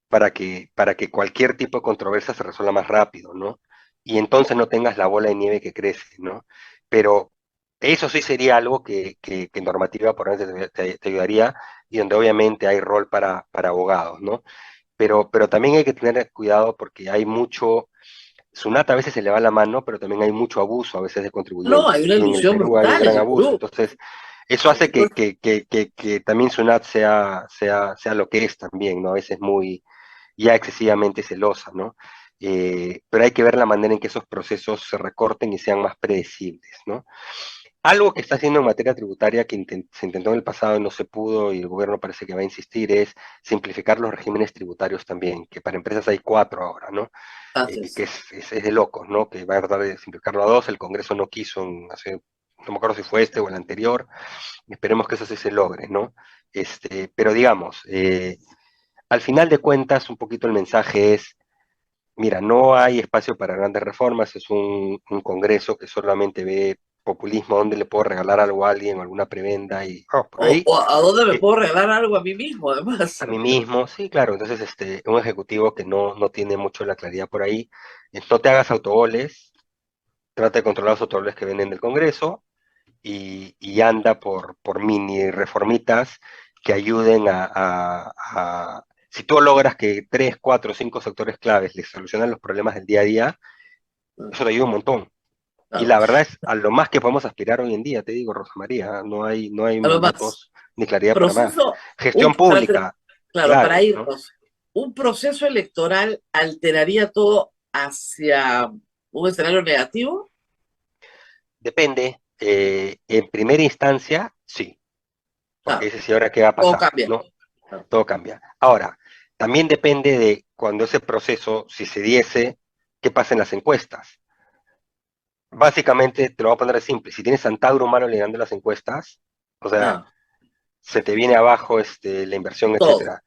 para que cualquier tipo de controversia se resuelva más rápido, ¿no? Y entonces no tengas la bola de nieve que crece, ¿no? Pero eso sí sería algo que normativa por ende te ayudaría y donde obviamente hay rol para abogados, ¿no? Pero también hay que tener cuidado porque hay mucho, Sunat a veces se le va la mano, pero también hay mucho abuso a veces de no, contribuyentes. hay una Y en el ilusión Perú hay un brutal en gran el abuso. Perú. Entonces, eso Por hace que, supuesto. que, que, que, que también Sunat sea lo que es también, ¿no? A veces muy, ya excesivamente celosa, ¿no? Pero hay que ver la manera en que esos procesos se recorten y sean más predecibles, ¿no? Algo que está haciendo en materia tributaria que se intentó en el pasado y no se pudo y el gobierno parece que va a insistir es simplificar los regímenes tributarios también, que para empresas hay 4 ahora, ¿no? Y que Haces. es de locos, ¿no? Que va a tratar de simplificarlo a 2, el Congreso no quiso, no me acuerdo si fue este o el anterior, esperemos que eso sí se logre, ¿no? Pero digamos, al final de cuentas, un poquito el mensaje es, mira, no hay espacio para grandes reformas, es un Congreso que solamente ve populismo, donde le puedo regalar algo a alguien, o alguna prebenda, y por ahí, O a dónde me eh, puedo regalar algo a mí mismo, además. a mí mismo, sí, claro, entonces un ejecutivo que no tiene mucho la claridad por ahí, no te hagas autogoles, trata de controlar los autogoles que vienen del Congreso, y anda por mini reformitas que ayuden si tú logras que 3, 4, 5 sectores claves les solucionan los problemas del día a día, eso te ayuda un montón. Y Claro. la verdad es a lo más que podemos aspirar hoy en día, te digo, Rosa María, no hay Además, mandatos ni claridad para más. proceso, Gestión pública, claro, para claro, ¿no? irnos, un proceso electoral alteraría todo hacia un escenario negativo. Depende. En primera instancia, sí, porque Claro, dice, ¿y ahora qué va a todo pasar? cambia. ¿No? Claro. Todo cambia. Ahora, también depende de cuando ese proceso, si se diese, qué pasa en las encuestas. Básicamente, te lo voy a poner simple, si tienes Antauro malo llegando las encuestas, o sea, Ah, se te viene abajo la inversión, todo. etcétera.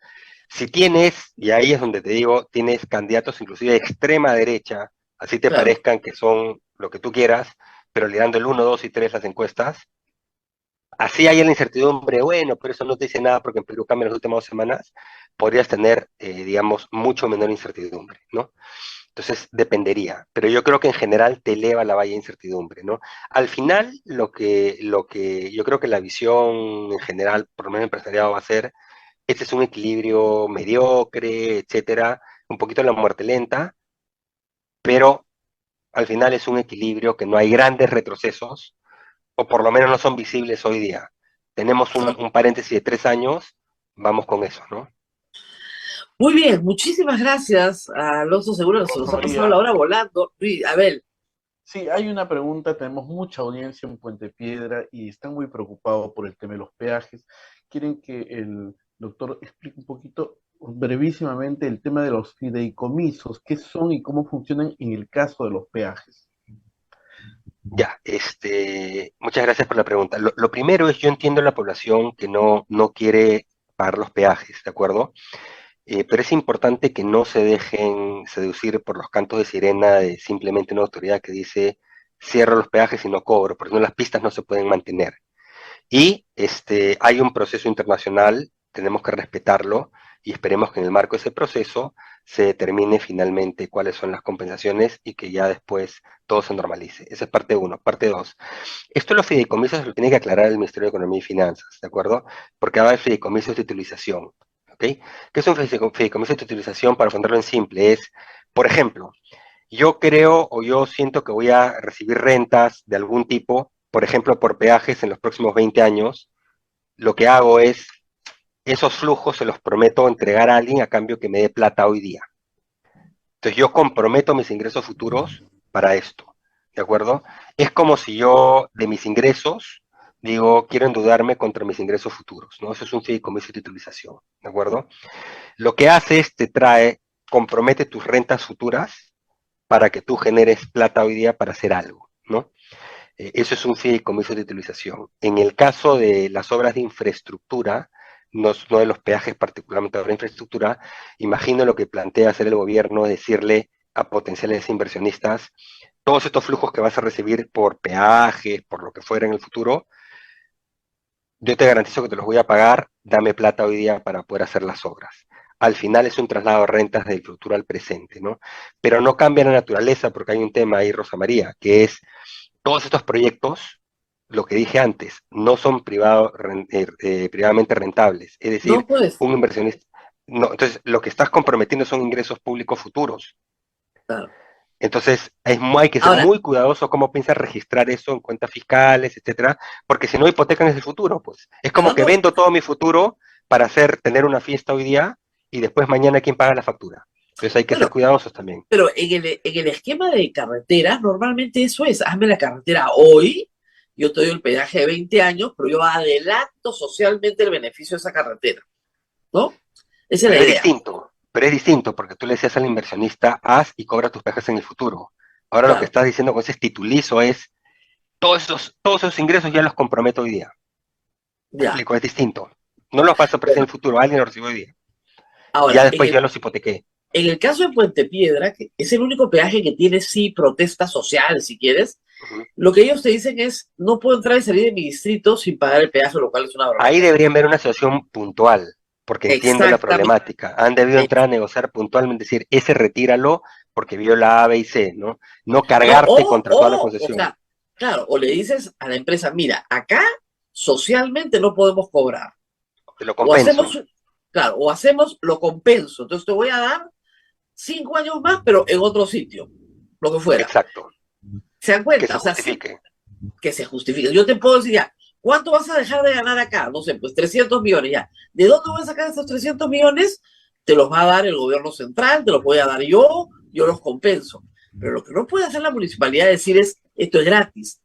Si tienes, y ahí es donde te digo, tienes candidatos inclusive de extrema derecha, así te Claro. parezcan que son lo que tú quieras, pero le dando el 1, 2 y 3 las encuestas, así hay la incertidumbre, bueno, pero eso no te dice nada porque en Perú cambia las últimas 2 semanas, podrías tener, digamos, mucho menor incertidumbre, ¿no? Entonces, dependería, pero yo creo que en general te eleva la valla de incertidumbre, ¿no? Al final, lo que yo creo que la visión en general, por lo menos empresarial, va a ser este es un equilibrio mediocre, etcétera, un poquito la muerte lenta, pero al final es un equilibrio que no hay grandes retrocesos, o por lo menos no son visibles hoy día. Tenemos un paréntesis de 3 años, vamos con eso, ¿no? Muy bien, muchísimas gracias a Alonso. Seguro que se nos Rosa ha pasado María, la hora volando. Luis, a ver, sí, hay una pregunta, tenemos mucha audiencia en Puente Piedra y están muy preocupados por el tema de los peajes. Quieren que el doctor explique un poquito, brevísimamente, el tema de los fideicomisos, qué son y cómo funcionan en el caso de los peajes. Ya, muchas gracias por la pregunta. Lo primero es, yo entiendo la población que no quiere pagar los peajes, ¿de acuerdo? Pero es importante que no se dejen seducir por los cantos de sirena de simplemente una autoridad que dice cierro los peajes y no cobro, porque no, las pistas no se pueden mantener. Y hay un proceso internacional, tenemos que respetarlo y esperemos que en el marco de ese proceso se determine finalmente cuáles son las compensaciones y que ya después todo se normalice. Esa es parte uno. Parte dos. Esto de los fideicomisos lo tiene que aclarar el Ministerio de Economía y Finanzas, ¿de acuerdo? Porque va de fideicomisos de utilización, ¿ok? ¿Qué es un fideicomiso de utilización? Para ponerlo en simple, es, por ejemplo, yo creo o yo siento que voy a recibir rentas de algún tipo, por ejemplo, por peajes en los próximos 20 años. Lo que hago es, esos flujos se los prometo entregar a alguien a cambio que me dé plata hoy día. Entonces yo comprometo mis ingresos futuros para esto, ¿de acuerdo? Es como si yo de mis ingresos digo, quiero endeudarme contra mis ingresos futuros, ¿no? Eso es un fideicomiso de utilización, ¿de acuerdo? Lo que hace es, te trae, compromete tus rentas futuras para que tú generes plata hoy día para hacer algo, ¿no? Eso es un fideicomiso de utilización. En el caso de las obras de infraestructura, no de los peajes particularmente de la infraestructura, imagino lo que plantea hacer el gobierno, decirle a potenciales inversionistas, todos estos flujos que vas a recibir por peajes, por lo que fuera en el futuro, yo te garantizo que te los voy a pagar, dame plata hoy día para poder hacer las obras. Al final es un traslado de rentas del futuro al presente, ¿no? Pero no cambia la naturaleza porque hay un tema ahí, Rosa María, que es todos estos proyectos, lo que dije antes, no son privadamente rentables. Es no decir, pues, un inversionista, no, entonces lo que estás comprometiendo son ingresos públicos futuros. claro. Entonces, hay que ser Ahora, muy cuidadoso cómo piensas registrar eso en cuentas fiscales, etcétera, porque si no hipotecan ese futuro, pues. Es como que no, vendo todo mi futuro para tener una fiesta hoy día y después mañana quién paga la factura. Entonces hay que ser bueno, cuidadosos también. pero en el esquema de carreteras, normalmente eso es, hazme la carretera hoy, yo te doy el peaje de 20 años, pero yo adelanto socialmente el beneficio de esa carretera, ¿no? Esa es la idea. Pero es distinto porque tú le decías al inversionista, haz y cobra tus peajes en el futuro. Ahora lo que Claro, estás diciendo con ese titulizo es, todos esos ingresos ya los comprometo hoy día. ¿Me ya. explico? Es distinto. No los vas a ofrecer en Bueno, el futuro, alguien los recibe hoy día. Y ya ahora, después ya los hipotequé. en el caso de Puente Piedra, que es el único peaje que tiene sí protesta social, si quieres, Ujú. lo que ellos te dicen es, no puedo entrar y salir de mi distrito sin pagar el peaje, lo cual es una Ahí barbaridad. deberían ver una situación puntual, porque entiendo la Exactamente. problemática. Han debido entrar a negociar puntualmente, decir, ese retíralo porque viola A, B y C, ¿no? No No, cargarte contra toda la o concesión. sea, claro, o le dices a la empresa, mira, acá socialmente no podemos cobrar. Te lo O hacemos, compenso. claro, o hacemos lo compenso. Entonces te voy a dar 5 años más, pero en otro sitio, lo que fuera. Exacto. ¿Se dan Que cuenta? se O sea, sí, justifique. que se justifique. Yo te puedo decir ya, ¿cuánto vas a dejar de ganar acá? No sé, pues 300 millones ya. ¿De dónde voy a sacar esos 300 millones? Te los va a dar el gobierno central, te los voy a dar yo los compenso. Pero lo que no puede hacer la municipalidad es decir es, esto es gratis,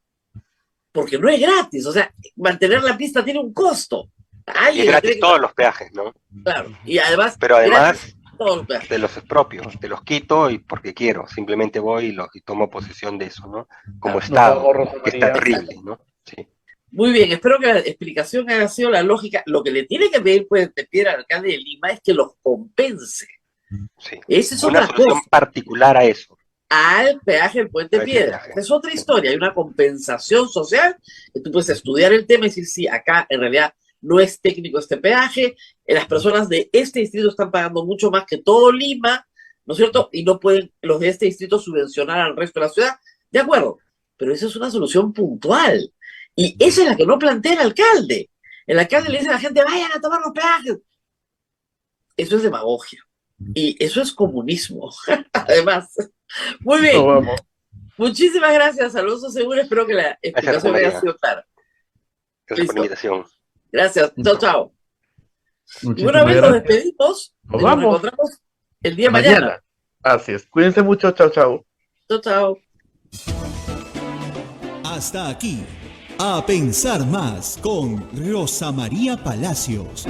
porque no es gratis. O sea, mantener la pista tiene un costo. Y es Alguien la tiene gratis que todos mantener, los peajes, ¿no? claro. Y además, Pero gratis además todos los peajes. te los expropio, te los quito y porque quiero. Simplemente voy y tomo posesión de eso, ¿no? Como Claro, Por Estado, favor, Rosa que es María. terrible, ¿no? Sí, muy bien, espero que la explicación haya sido la lógica. Lo que le tiene que pedir Puente Piedra al alcalde de Lima es que los compense. sí. Esa es Una otra solución cosa. particular a eso, Al peaje del Puente a ese Piedra. peaje. Esa es otra Sí. historia. Hay una compensación social que tú puedes estudiar el tema y decir, sí, acá en realidad no es técnico este peaje. Las personas de este distrito están pagando mucho más que todo Lima, ¿no es cierto? Y no pueden los de este distrito subvencionar al resto de la ciudad. De acuerdo, pero esa es una solución puntual. Y esa es la que no plantea el alcalde. El alcalde le dice a la gente, vayan a tomar los peajes. eso es demagogia. Y eso es comunismo, además. Muy bien. No, vamos. Muchísimas gracias, Alonso Segura. Espero que la explicación haya sido clara. Gracias por la Listo. invitación. Gracias. Chao, chao. Y Muchísimas una vez nos gracias. despedimos, Nos nos vamos. encontramos el día de mañana. Así es. Cuídense mucho. Chao, chao. Chao, chao. Hasta aquí, A Pensar Más con Rosa María Palacios.